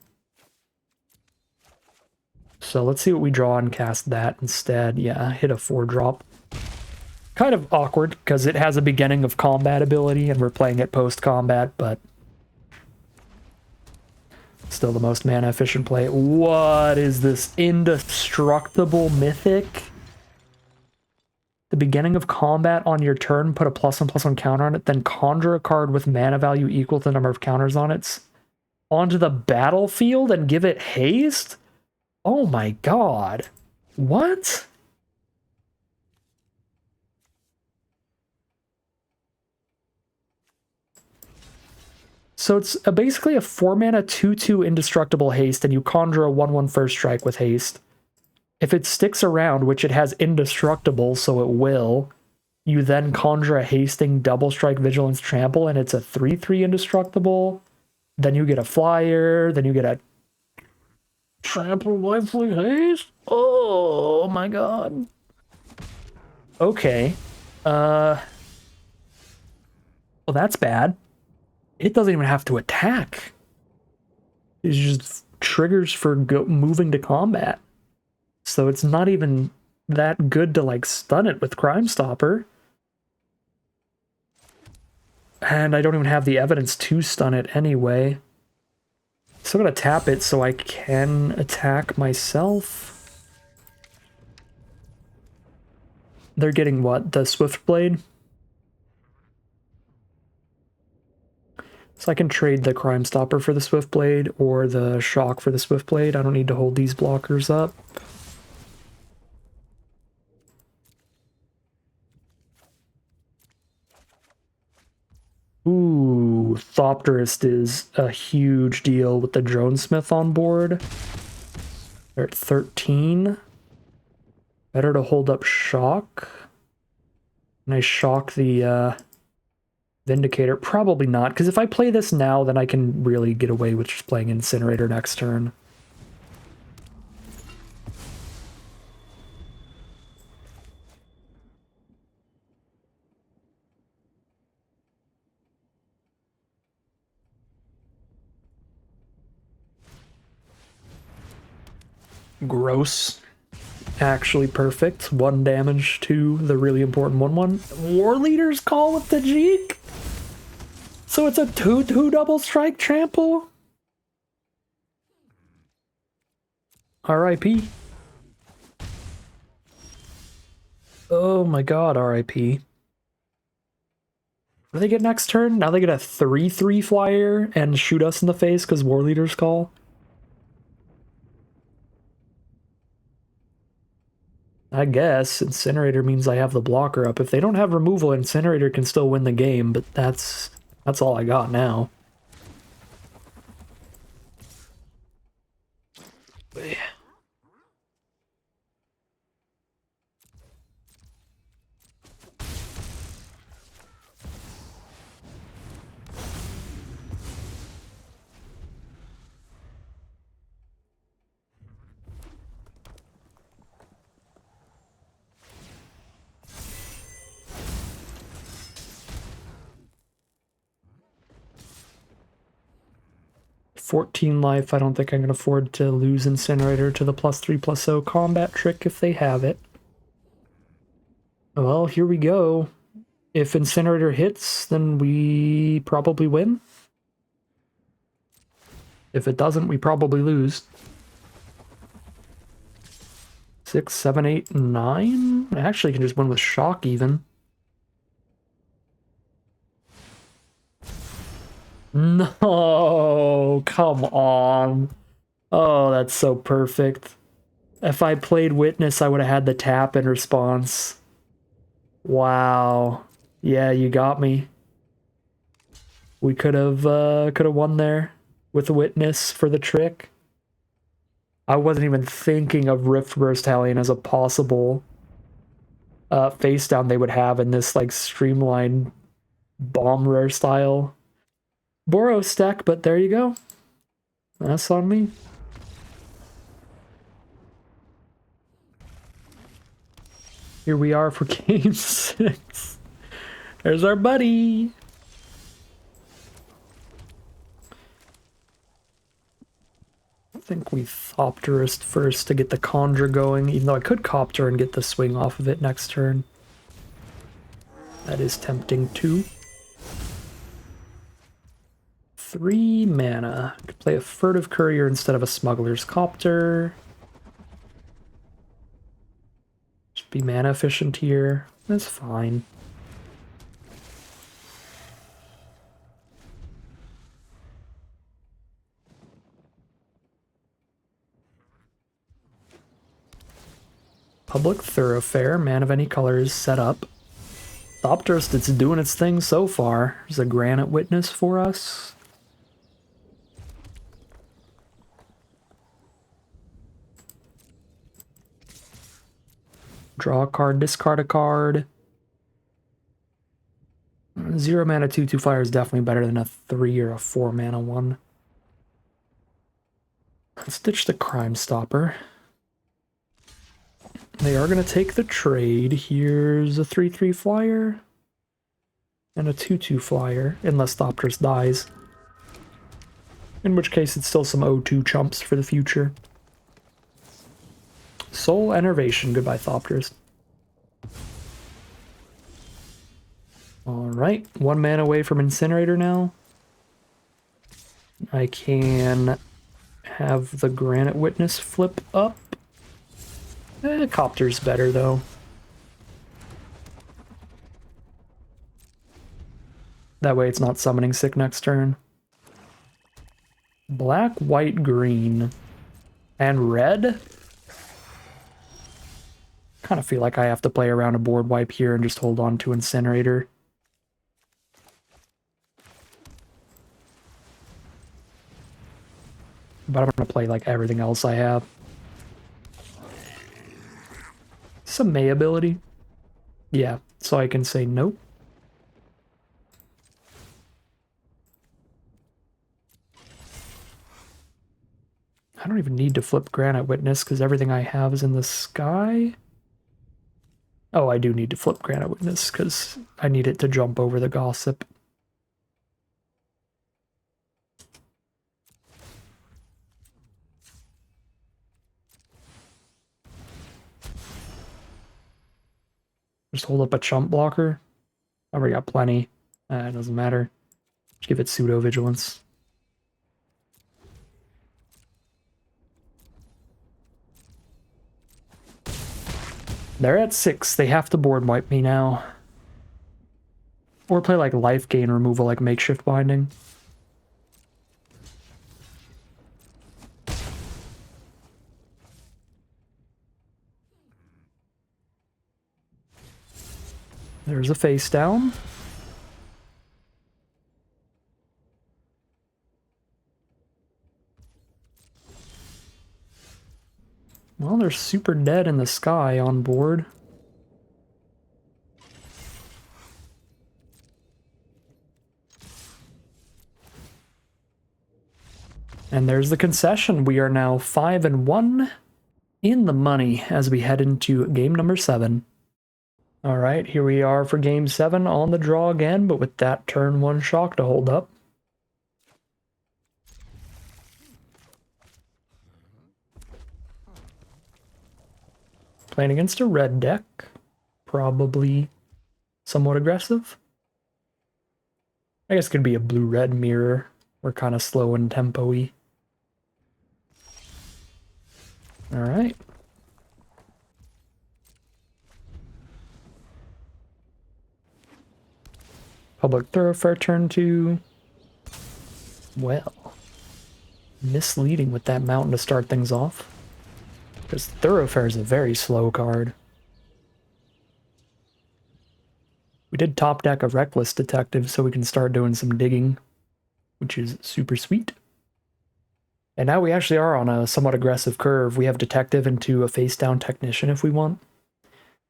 So let's see what we draw and cast that instead. Yeah, hit a 4-drop. Kind of awkward, because it has a beginning of combat ability, and we're playing it post-combat, but still the most mana-efficient play. What is this? Indestructible Mythic? The beginning of combat on your turn, put a +1/+1 counter on it, then conjure a card with mana value equal to the number of counters on it onto the battlefield and give it haste? Oh my god. What? So it's basically a 4-mana 2/2 Indestructible Haste, and you conjure a 1/1 first strike with haste. If it sticks around, which it has Indestructible, so it will, you then conjure a hasting double strike Vigilance Trample, and it's a 3/3 Indestructible. Then you get a flyer, then you get a Trample Lifelink Haste? Oh my god. Okay. Well, that's bad. It doesn't even have to attack. It's just triggers for moving to combat. So it's not even that good to, like, stun it with Crime Stopper. And I don't even have the evidence to stun it anyway. So I'm going to tap it so I can attack myself. They're getting what? The Swiftblade? So I can trade the Crime Stopper for the Swiftblade or the Shock for the Swiftblade. I don't need to hold these blockers up. Ooh, Thopterist is a huge deal with the Dronesmith on board. They're at 13. Better to hold up shock. Can I shock the Vindicator? Probably not, because if I play this now, then I can really get away with just playing Incinerator next turn. Gross. Actually perfect. 1 damage to the really important 1/1. War Leader's Call with the Jeek? So it's a 2/2 double strike trample? RIP. Oh my god, RIP. What do they get next turn? Now they get a 3/3 flyer and shoot us in the face because War Leader's Call? I guess Incinerator means I have the blocker up. If they don't have removal, Incinerator can still win the game, but that's all I got now. Yeah. "14 life, I don't think I can afford to lose Incinerator to the +3/+0 combat trick if they have it. Well, here we go. If Incinerator hits, then we probably win. If it doesn't, we probably lose. 6, 7, 8, 9? I actually can just win with shock even. No, come on. Oh, that's so perfect. If I played Witness, I would have had the tap in response. Wow. Yeah, you got me. We could have won there with Witness for the trick. I wasn't even thinking of Riftburst Hellion as a possible face down they would have in this like streamlined bomb rare style Boros stack, but there you go. That's on me. Here we are for game 6. There's our buddy. I think we Thopterist first to get the Conjure going, even though I could Copter and get the swing off of it next turn. That is tempting too. 3 mana. Could play a Furtive Courier instead of a Smuggler's Copter. Just be mana efficient here. That's fine. Public Thoroughfare, man of any colors, set up. Thopterist, it's doing its thing so far. There's a Granite Witness for us. Draw a card, discard a card. 0 mana 2/2 flyer is definitely better than a 3 or a 4 mana one. Let's ditch the Crime Stopper. They are going to take the trade. Here's a 3/3 flyer and a 2/2 flyer, unless Thopterist dies. In which case, it's still some O2 chumps for the future. Soul Enervation. Goodbye, Thopterist. Alright, 1 mana away from Incinerator now. I can have the Granite Witness flip up. Copter's better, though. That way it's not summoning sick next turn. Black, white, green, and red? Kind of feel like I have to play around a board wipe here and just hold on to Incinerator. But I'm gonna play like everything else I have. Some May ability. Yeah, so I can say nope. I don't even need to flip Granite Witness because everything I have is in the sky. Oh, I do need to flip Granite Witness because I need it to jump over the Gossip. Just hold up a chump blocker. I already got plenty. It doesn't matter. Just give it pseudo vigilance. They're at 6. They have to board wipe me now. Or play like life gain removal, like makeshift binding. There's a face down. Well, they're super dead in the sky on board. And there's the concession. We are now 5-1 in the money as we head into game number 7. All right, here we are for game 7 on the draw again, but with that turn 1 shock to hold up. Playing against a red deck. Probably somewhat aggressive. I guess it could be a blue-red mirror. We're kind of slow and tempo-y. All right. Public Thoroughfare turn 2. Well, misleading with that mountain to start things off. Because Thoroughfare is a very slow card. We did top deck a Reckless Detective so we can start doing some digging, which is super sweet. And now we actually are on a somewhat aggressive curve. We have Detective into a face-down Technician if we want.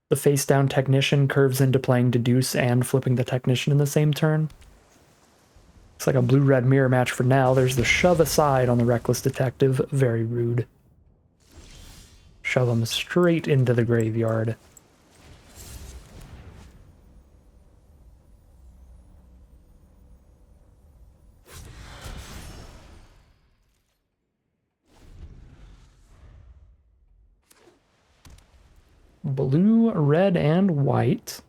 The face-down Technician curves into playing Deduce and flipping the Technician in the same turn. It's like a blue-red mirror match for now. There's the shove aside on the Reckless Detective. Very rude. Shove him straight into the graveyard. Blue, red, and white.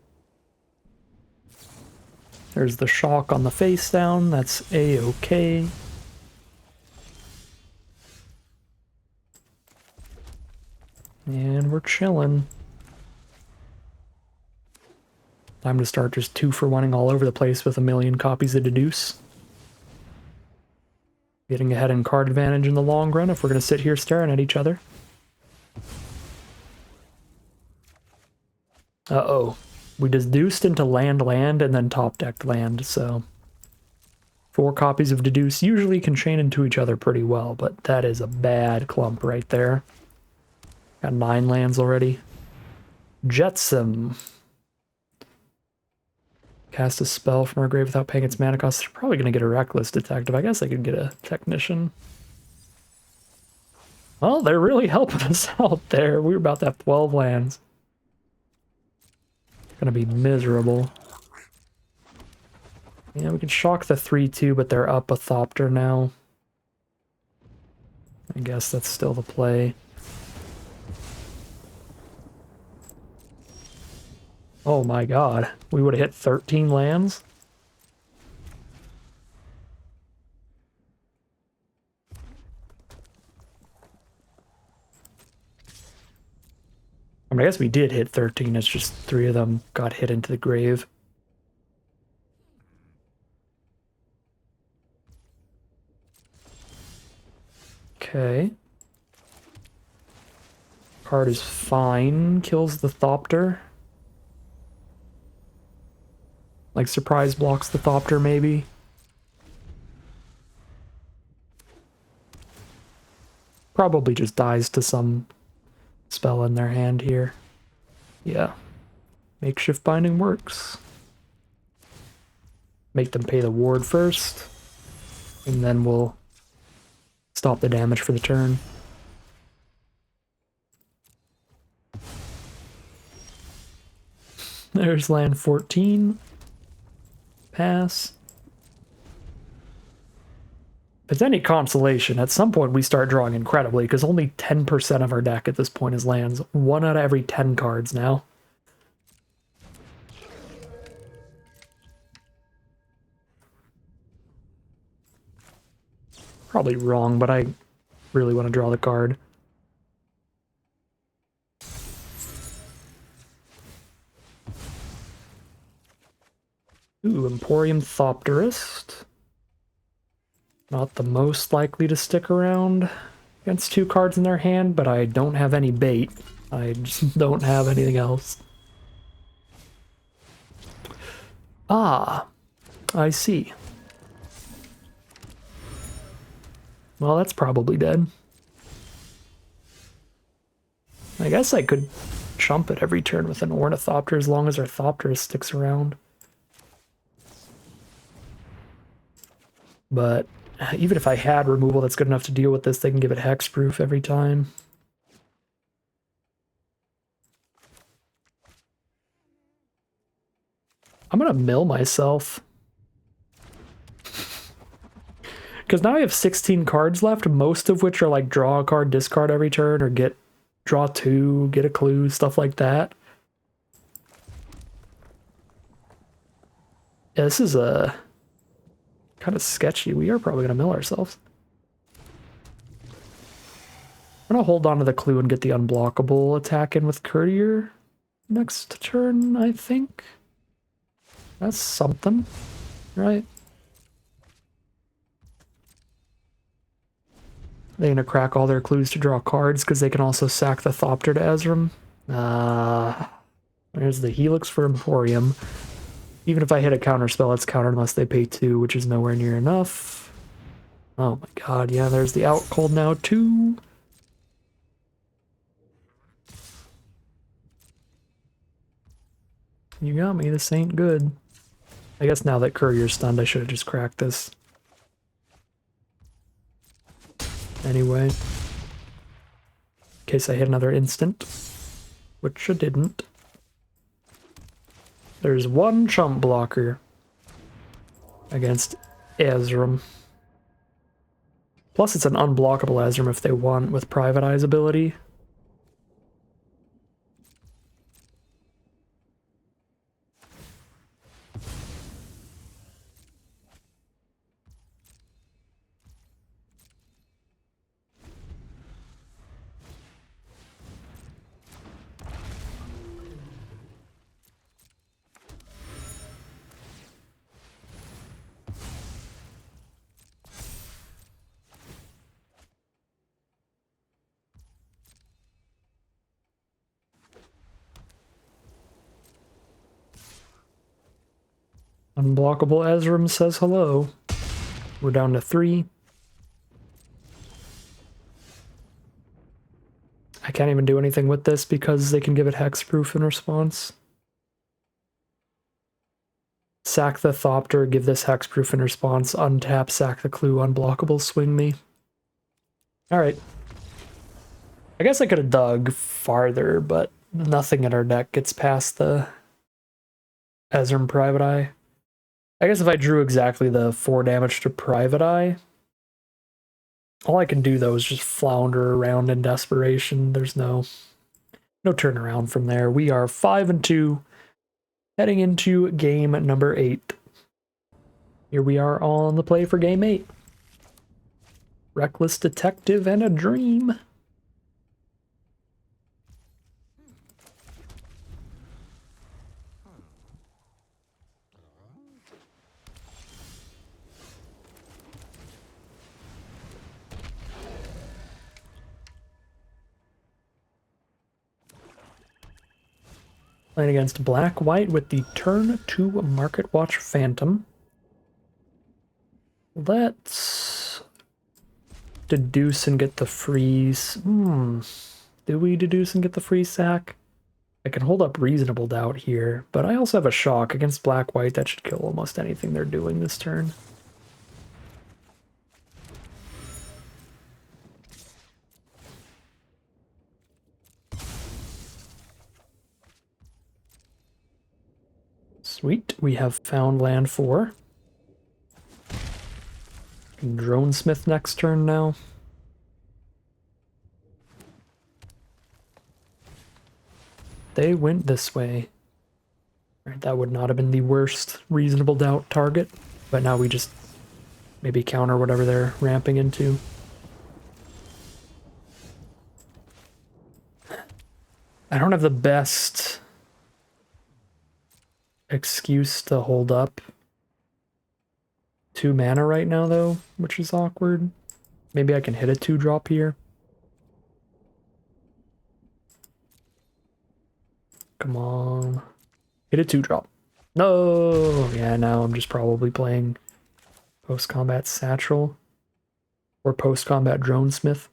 There's the shock on the face down. That's A-okay. And we're chilling. Time to start just 2-for-1ing all over the place with a million copies of Deduce. Getting ahead in card advantage in the long run if we're going to sit here staring at each other. Uh-oh. We deduced into land, and then top-decked land, so 4 copies of Deduce usually can chain into each other pretty well, but that is a bad clump right there. Got 9 lands already. Jetsam. Cast a spell from our grave without paying its mana cost. They're probably going to get a Reckless Detective. I guess I could get a Technician. Well, they're really helping us out there. We were about to have 12 lands. Gonna be miserable. Yeah, we can shock the 3-2, but they're up a Thopter now. I guess that's still the play. Oh my god. We would have hit 13 lands? I mean, I guess we did hit 13, it's just 3 of them got hit into the grave. Okay. Card is fine, kills the Thopter. Like, surprise blocks the Thopter, maybe. Probably just dies to some spell in their hand here. Yeah. Makeshift Binding works. Make them pay the ward first, and then we'll stop the damage for the turn. There's land 14. Pass. If it's any consolation, at some point we start drawing incredibly, because only 10% of our deck at this point is lands. 1 out of every 10 cards now. Probably wrong, but I really want to draw the card. Ooh, Emporium Thopterist. Not the most likely to stick around against 2 cards in their hand, but I don't have any bait. I just don't have anything else. Ah, I see. Well, that's probably dead. I guess I could chump it every turn with an Ornithopter as long as our Thopterist sticks around. But even if I had removal that's good enough to deal with this, they can give it hexproof every time. I'm gonna mill myself. Because now I have 16 cards left, most of which are like draw a card, discard every turn, or draw 2, get a clue, stuff like that. Yeah, this is kind of sketchy. We are probably going to mill ourselves. I'm going to hold on to the clue and get the unblockable attack in with Courtier next turn, I think. That's something, right? They're going to crack all their clues to draw cards because they can also sack the Thopter to Ezram. There's the Helix for Emporium. Even if I hit a counterspell, it's countered unless they pay 2, which is nowhere near enough. Oh my god, yeah, there's the out cold now too. You got me, this ain't good. I guess now that Courier's stunned, I should have just cracked this. Anyway. In case I hit another instant. Which I didn't. There's one chump blocker against Ezram. Plus it's an unblockable Ezram if they want with Private Eye's ability. Unblockable Ezram says hello. We're down to 3. I can't even do anything with this because they can give it hexproof in response. Sack the Thopter, give this hexproof in response, untap, sack the clue, unblockable, swing me. Alright. I guess I could have dug farther, but nothing in our deck gets past the Ezram Private Eye. I guess if I drew exactly the 4 damage to Private Eye, all I can do though is just flounder around in desperation. There's no turnaround from there. We are 5-2, heading into game number 8. Here we are on the play for game 8. Reckless Detective and a Dream. Playing against Black-White with the turn 2 Market Watch Phantom. Let's deduce and get the freeze. Do we deduce and get the free sack? I can hold up reasonable doubt here, but I also have a shock against black-white. That should kill almost anything they're doing this turn. Sweet, we have found land 4. Dronesmith next turn now. They went this way. Right, that would not have been the worst reasonable doubt target, but now we just maybe counter whatever they're ramping into. I don't have the best excuse to hold up 2 mana right now, though, which is awkward. Maybe I can hit a 2-drop here. Come on. Hit a 2-drop. No! Yeah, now I'm just probably playing post-combat Satchel or post-combat Dronesmith.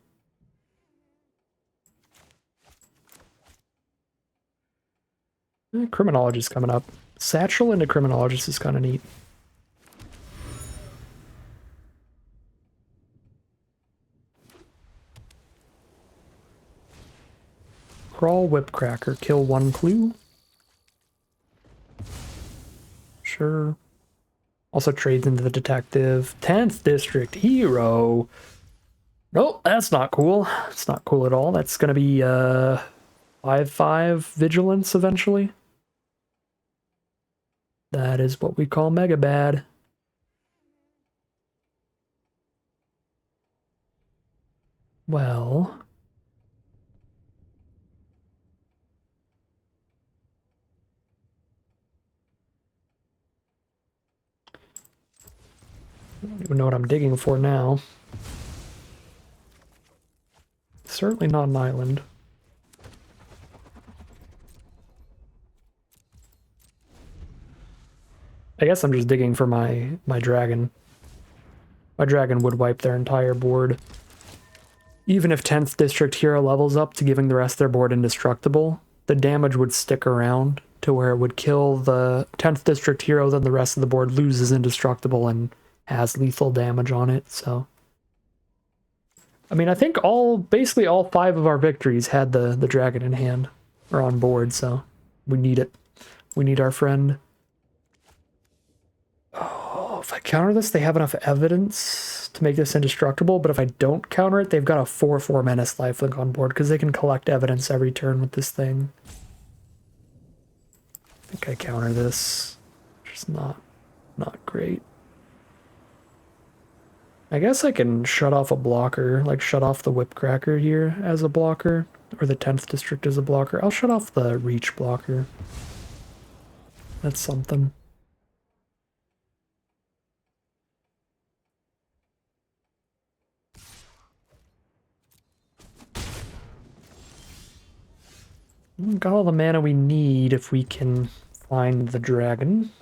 Criminologist coming up. Satchel into Criminologist is kind of neat. Crawl Whipcracker, kill 1 clue. Sure. Also trades into the detective. 10th District Hero. Nope, that's not cool. It's not cool at all. That's gonna be 5/5 Vigilance eventually. That is what we call mega bad. Well, I don't even know what I'm digging for now. Certainly not an island. I guess I'm just digging for my dragon. My dragon would wipe their entire board. Even if 10th District Hero levels up to giving the rest of their board indestructible, the damage would stick around to where it would kill the 10th District Hero, then the rest of the board loses indestructible and has lethal damage on it, so... I mean, I think basically all 5 of our victories had the dragon in hand, or on board, so we need it. We need our friend. Oh, if I counter this, they have enough evidence to make this indestructible, but if I don't counter it, they've got a 4/4 Menace lifelink on board, because they can collect evidence every turn with this thing. I think I counter this. Just not great. I guess I can shut off a blocker, like shut off the Whipcracker here as a blocker, or the 10th District as a blocker. I'll shut off the Reach blocker. That's something. Got all the mana we need if we can find the dragon.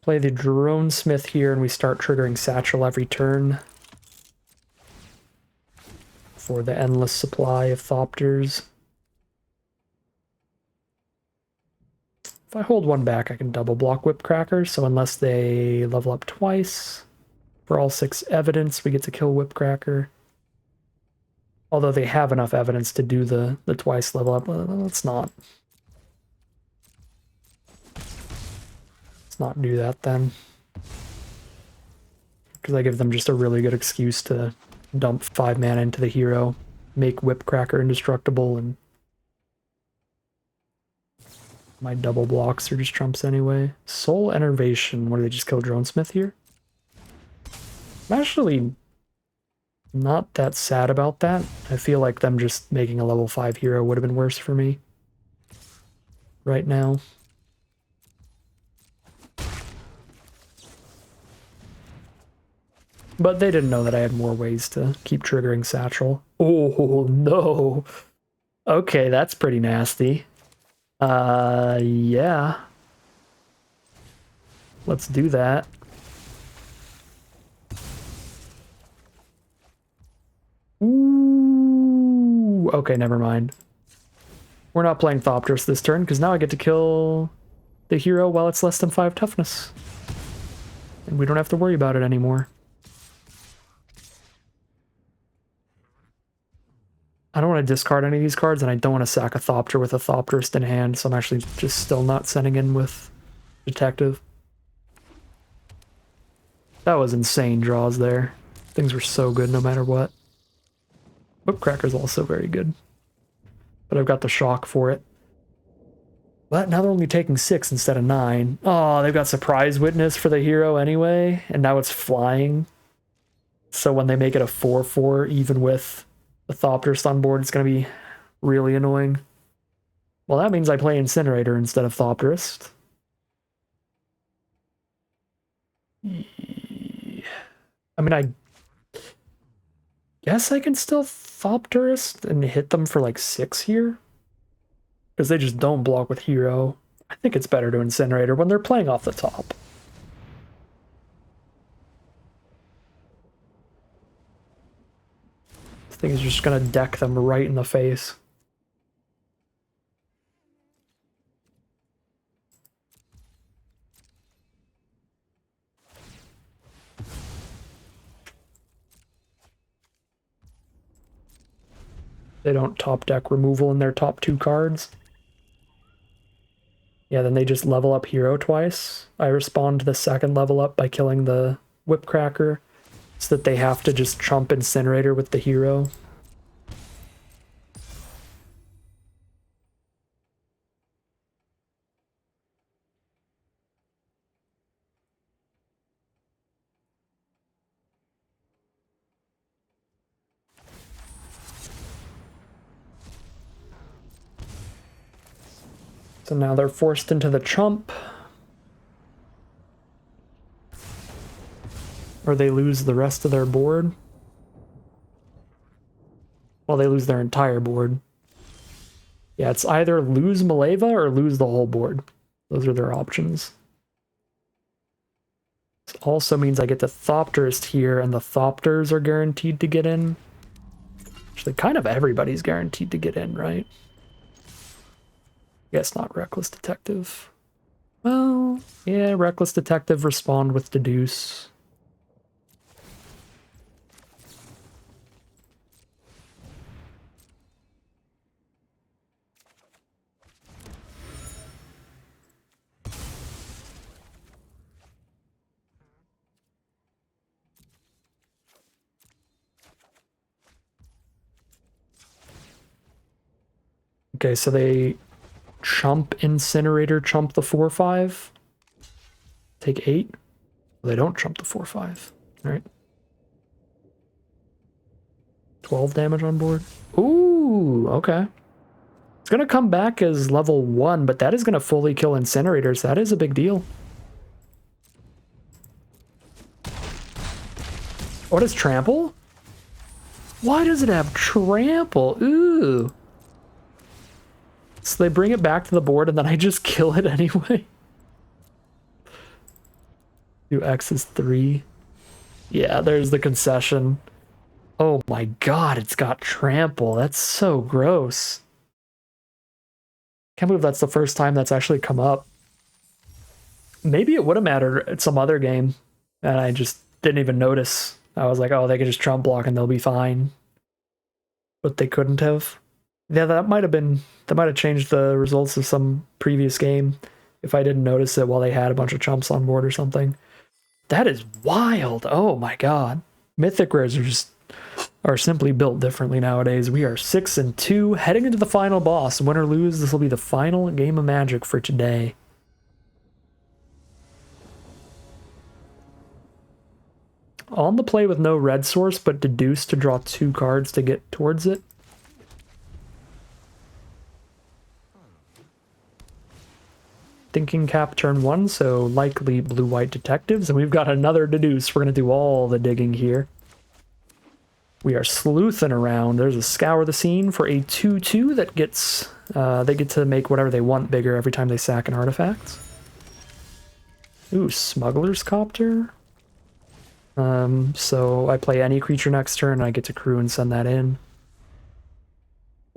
Play the Dronesmith here and we start triggering Satchel every turn for the endless supply of Thopters. If I hold 1 back, I can double block Whipcracker, so unless they level up twice, for all 6 evidence, we get to kill Whipcracker. Although they have enough evidence to do the twice level up. Let's not do that then. Because I give them just a really good excuse to dump 5 mana into the hero, make Whipcracker indestructible, and my double blocks are just trumps anyway. Soul Enervation. What, do they just kill Dronesmith here? I'm actually not that sad about that. I feel like them just making a level 5 hero would have been worse for me right now. But they didn't know that I had more ways to keep triggering Satchel. Oh, no. Okay, that's pretty nasty. Yeah. Let's do that. Ooh, okay, never mind. We're not playing Thopterus this turn, because now I get to kill the hero while it's less than 5 toughness. And we don't have to worry about it anymore. I don't want to discard any of these cards, and I don't want to sack a Thopter with a Thopterus in hand, so I'm actually just still not sending in with Detective. That was insane draws there. Things were so good no matter what. Whipcracker's also very good. But I've got the shock for it. But now they're only taking 6 instead of 9. Oh, they've got Surprise Witness for the hero anyway, and now it's flying. So when they make it a 4/4, even with the Thopterus on board, it's going to be really annoying. Well, that means I play Incinerator instead of Thopterus. I mean, I guess I can still Thopterus and hit them for like 6 here. Because they just don't block with hero. I think it's better to Incinerator when they're playing off the top. This thing is just going to deck them right in the face. They don't top deck removal in their top 2 cards. Yeah, then they just level up hero twice. I respond to the second level up by killing the Whipcracker, so that they have to just trump Incinerator with the hero. So now they're forced into the trump. Or they lose the rest of their board. Well, they lose their entire board. Yeah, it's either lose Maleva or lose the whole board. Those are their options. This also means I get the Thopterus here, and the Thopters are guaranteed to get in. Actually, kind of everybody's guaranteed to get in, right? Guess not Reckless Detective. Well, yeah, Reckless Detective respond with Deduce. Okay, so they chump Incinerator, chump the 4/5. Take 8. They don't chump the 4/5. Alright. 12 damage on board. Ooh, okay. It's going to come back as level 1, but that is going to fully kill Incinerators. That is a big deal. What is Trample? Why does it have Trample? Ooh. So they bring it back to the board and then I just kill it anyway. Do X is 3. Yeah, there's the concession. Oh my god, it's got Trample. That's so gross. Can't believe that's the first time that's actually come up. Maybe it would have mattered at some other game, and I just didn't even notice. I was like, oh, they could just trump block and they'll be fine. But they couldn't have. Yeah, that might have changed the results of some previous game if I didn't notice it while they had a bunch of chumps on board or something. That is wild. Oh my god. Mythic rares are simply built differently nowadays. We are 6-2, heading into the final boss. Win or lose, this will be the final game of Magic for today. On the play with no red source, but Deduce to draw 2 cards to get towards it. Thinking Cap turn 1, so likely blue-white detectives, and we've got another Deduce. We're going to do all the digging here. We are sleuthing around. There's a Scour the Scene for a 2/2 that gets, they get to make whatever they want bigger every time they sack an artifact. Ooh, Smuggler's Copter. So I play any creature next turn, and I get to crew and send that in.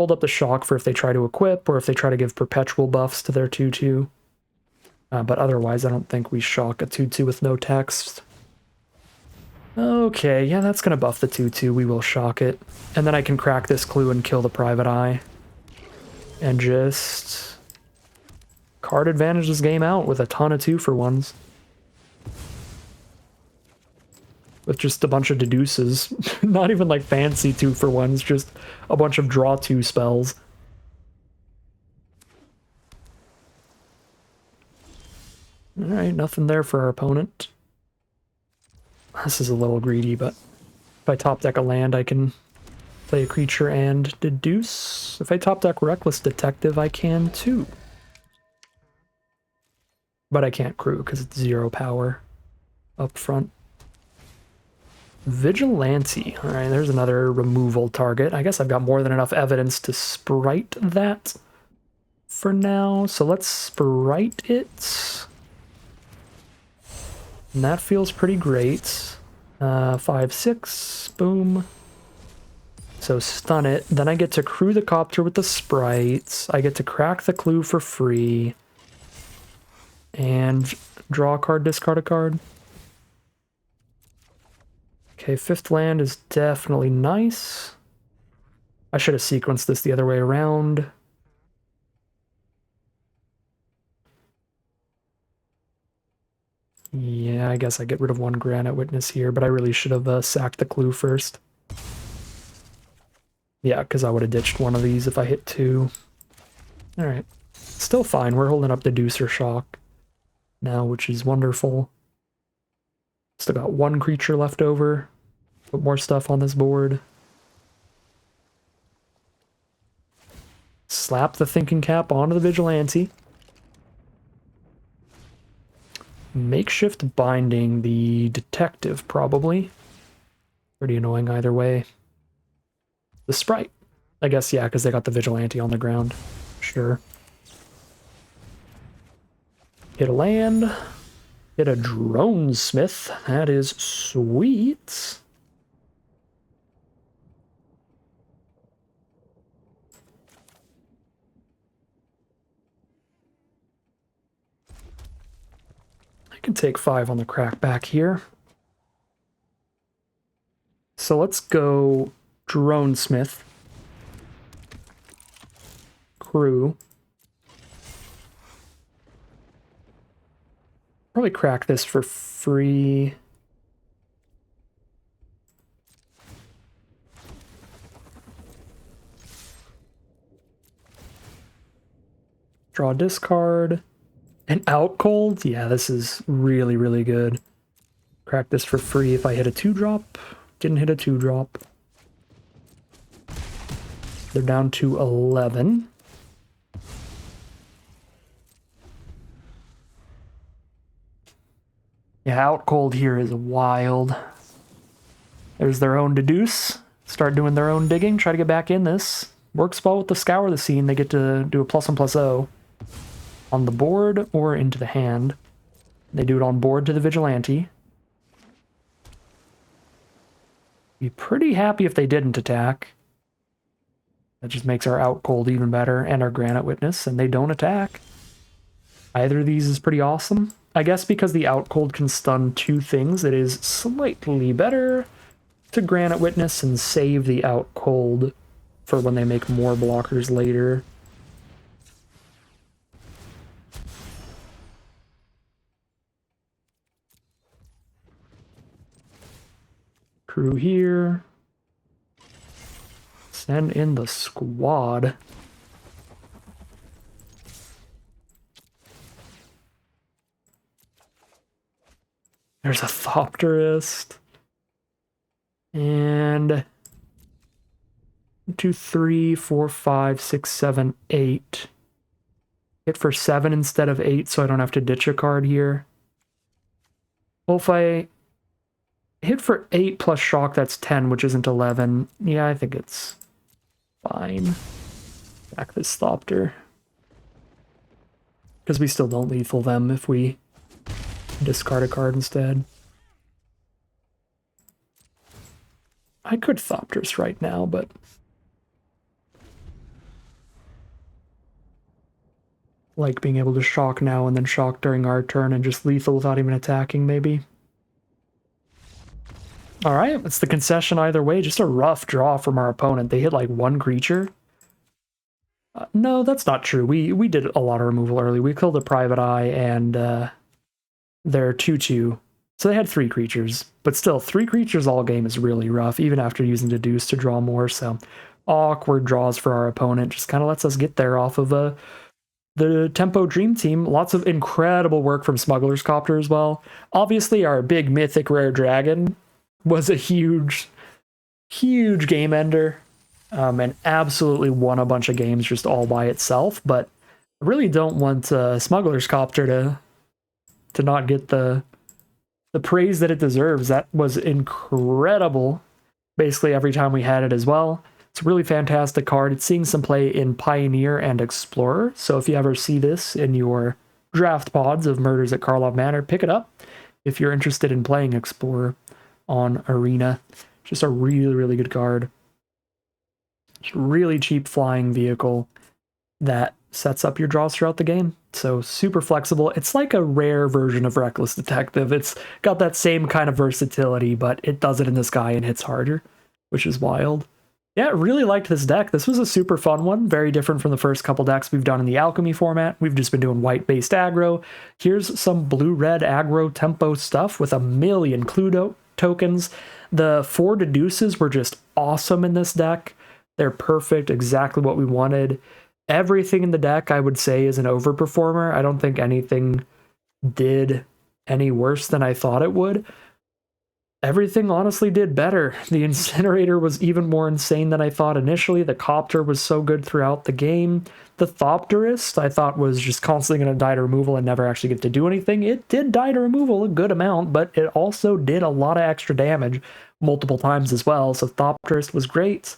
Hold up the shock for if they try to equip, or if they try to give perpetual buffs to their 2/2. But otherwise, I don't think we shock a 2/2 with no text. Okay, yeah, that's gonna buff the 2/2. We will shock it. And then I can crack this clue and kill the private eye. And just card advantage this game out with a ton of 2-for-1s. With just a bunch of deduces. Not even like fancy 2-for-1s, just a bunch of draw 2 spells. Alright, nothing there for our opponent. This is a little greedy, but if I top deck a land, I can play a creature and deduce. If I top deck Reckless Detective, I can too. But I can't crew because it's 0 power up front. Vigilante. Alright, there's another removal target. I guess I've got more than enough evidence to sprite that for now. So let's sprite it. And that feels pretty great. 5/6, boom. So stun it. Then I get to crew the copter with the sprites. I get to crack the clue for free. And draw a card, discard a card. Okay, 5th land is definitely nice. I should have sequenced this the other way around. Yeah, I guess I get rid of 1 Granite Witness here, but I really should have sacked the clue first. Yeah, because I would have ditched one of these if I hit 2. Alright. Still fine, we're holding up the Deucer Shock now, which is wonderful. Still got 1 creature left over. Put more stuff on this board. Slap the Thinking Cap onto the Vigilante. Makeshift Binding the Detective, probably. Pretty annoying either way. The Sprite. I guess, yeah, because they got the Vigilante on the ground. Sure. Hit a land. Hit a Drone Smith. That is sweet. I can take 5 on the crackback here. So let's go Drone Smith. Crew. Probably crack this for free. Draw a discard. And out cold? Yeah, this is really, really good. Crack this for free if I hit a 2-drop. Didn't hit a 2-drop. They're down to 11. Yeah, out cold here is wild. There's their own deduce. Start doing their own digging. Try to get back in this. Works well with the Scour the Scene. They get to do a +1/+0. On the board or into the hand. They do it on board to the Vigilante. Be pretty happy if they didn't attack. That just makes our out cold even better, and our Granite Witness, and they don't attack. Either of these is pretty awesome. I guess because the out cold can stun 2 things, it is slightly better to Granite Witness and save the out cold for when they make more blockers later. Crew here. Send in the squad. There's a Thopterist. And 2, 3, 4, 5, 6, 7, 8. Hit for 7 instead of 8, so I don't have to ditch a card here. Well, if I hit for 8 plus shock, that's 10, which isn't 11. Yeah, I think it's fine. Back this Thopter. Because we still don't lethal them if we discard a card instead. I could Thopters right now, but Like being able to shock now and then shock during our turn and just lethal without even attacking, maybe. Alright, it's the concession either way. Just a rough draw from our opponent. They hit like one creature. No, that's not true. We did a lot of removal early. We killed a Private Eye and their 2/2. So they had 3 creatures. But still, 3 creatures all game is really rough, even after using Deduce to draw more. So awkward draws for our opponent. Just kind of lets us get there off of the Tempo Dream Team. Lots of incredible work from Smuggler's Copter as well. Obviously, our big mythic rare dragon was a huge game ender, and absolutely won a bunch of games just all by itself. But I really don't want Smuggler's Copter to not get the praise that it deserves. That was incredible basically every time we had it as well. It's a really fantastic card. It's seeing some play in Pioneer and Explorer, so if you ever see this in your draft pods of Murders at Karlov Manor, pick it up if you're interested in playing Explorer on Arena. Just a really good card. Just really cheap flying vehicle that sets up your draws throughout the game. So super flexible. It's like a rare version of Reckless Detective. It's got that same kind of versatility, but it does it in the sky and hits harder, which is wild. Yeah, really liked this deck. This was a super fun one. Very different from the first couple decks we've done in the Alchemy format. We've just been doing white-based aggro. Here's some blue-red aggro tempo stuff with a million Clue tokens. The 4 Deduces were just awesome in this deck. They're perfect, exactly what we wanted. Everything in the deck, I would say, is an overperformer. I don't think anything did any worse than I thought it would. Everything honestly did better. The Incinerator was even more insane than I thought initially. The Copter was so good throughout the game. The Thopterist, I thought, was just constantly going to die to removal and never actually get to do anything. It did die to removal a good amount, but it also did a lot of extra damage multiple times as well. So Thopterist was great.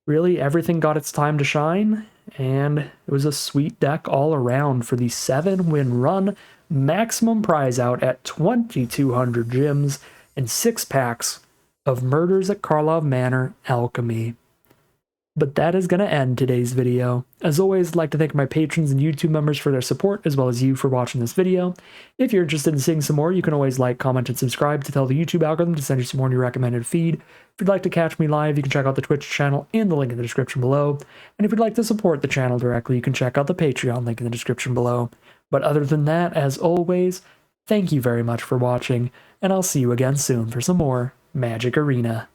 Really, everything got its time to shine, and it was a sweet deck all around for the 7-win run. Maximum prize out at 2,200 gems and 6 packs of Murders at Karlov Manor Alchemy. But that is going to end today's video. As always, I'd like to thank my patrons and YouTube members for their support, as well as you for watching this video. If you're interested in seeing some more, you can always like, comment, and subscribe to tell the YouTube algorithm to send you some more in your recommended feed. If you'd like to catch me live, you can check out the Twitch channel and the link in the description below. And if you'd like to support the channel directly, you can check out the Patreon link in the description below. But other than that, as always, thank you very much for watching, and I'll see you again soon for some more Magic Arena.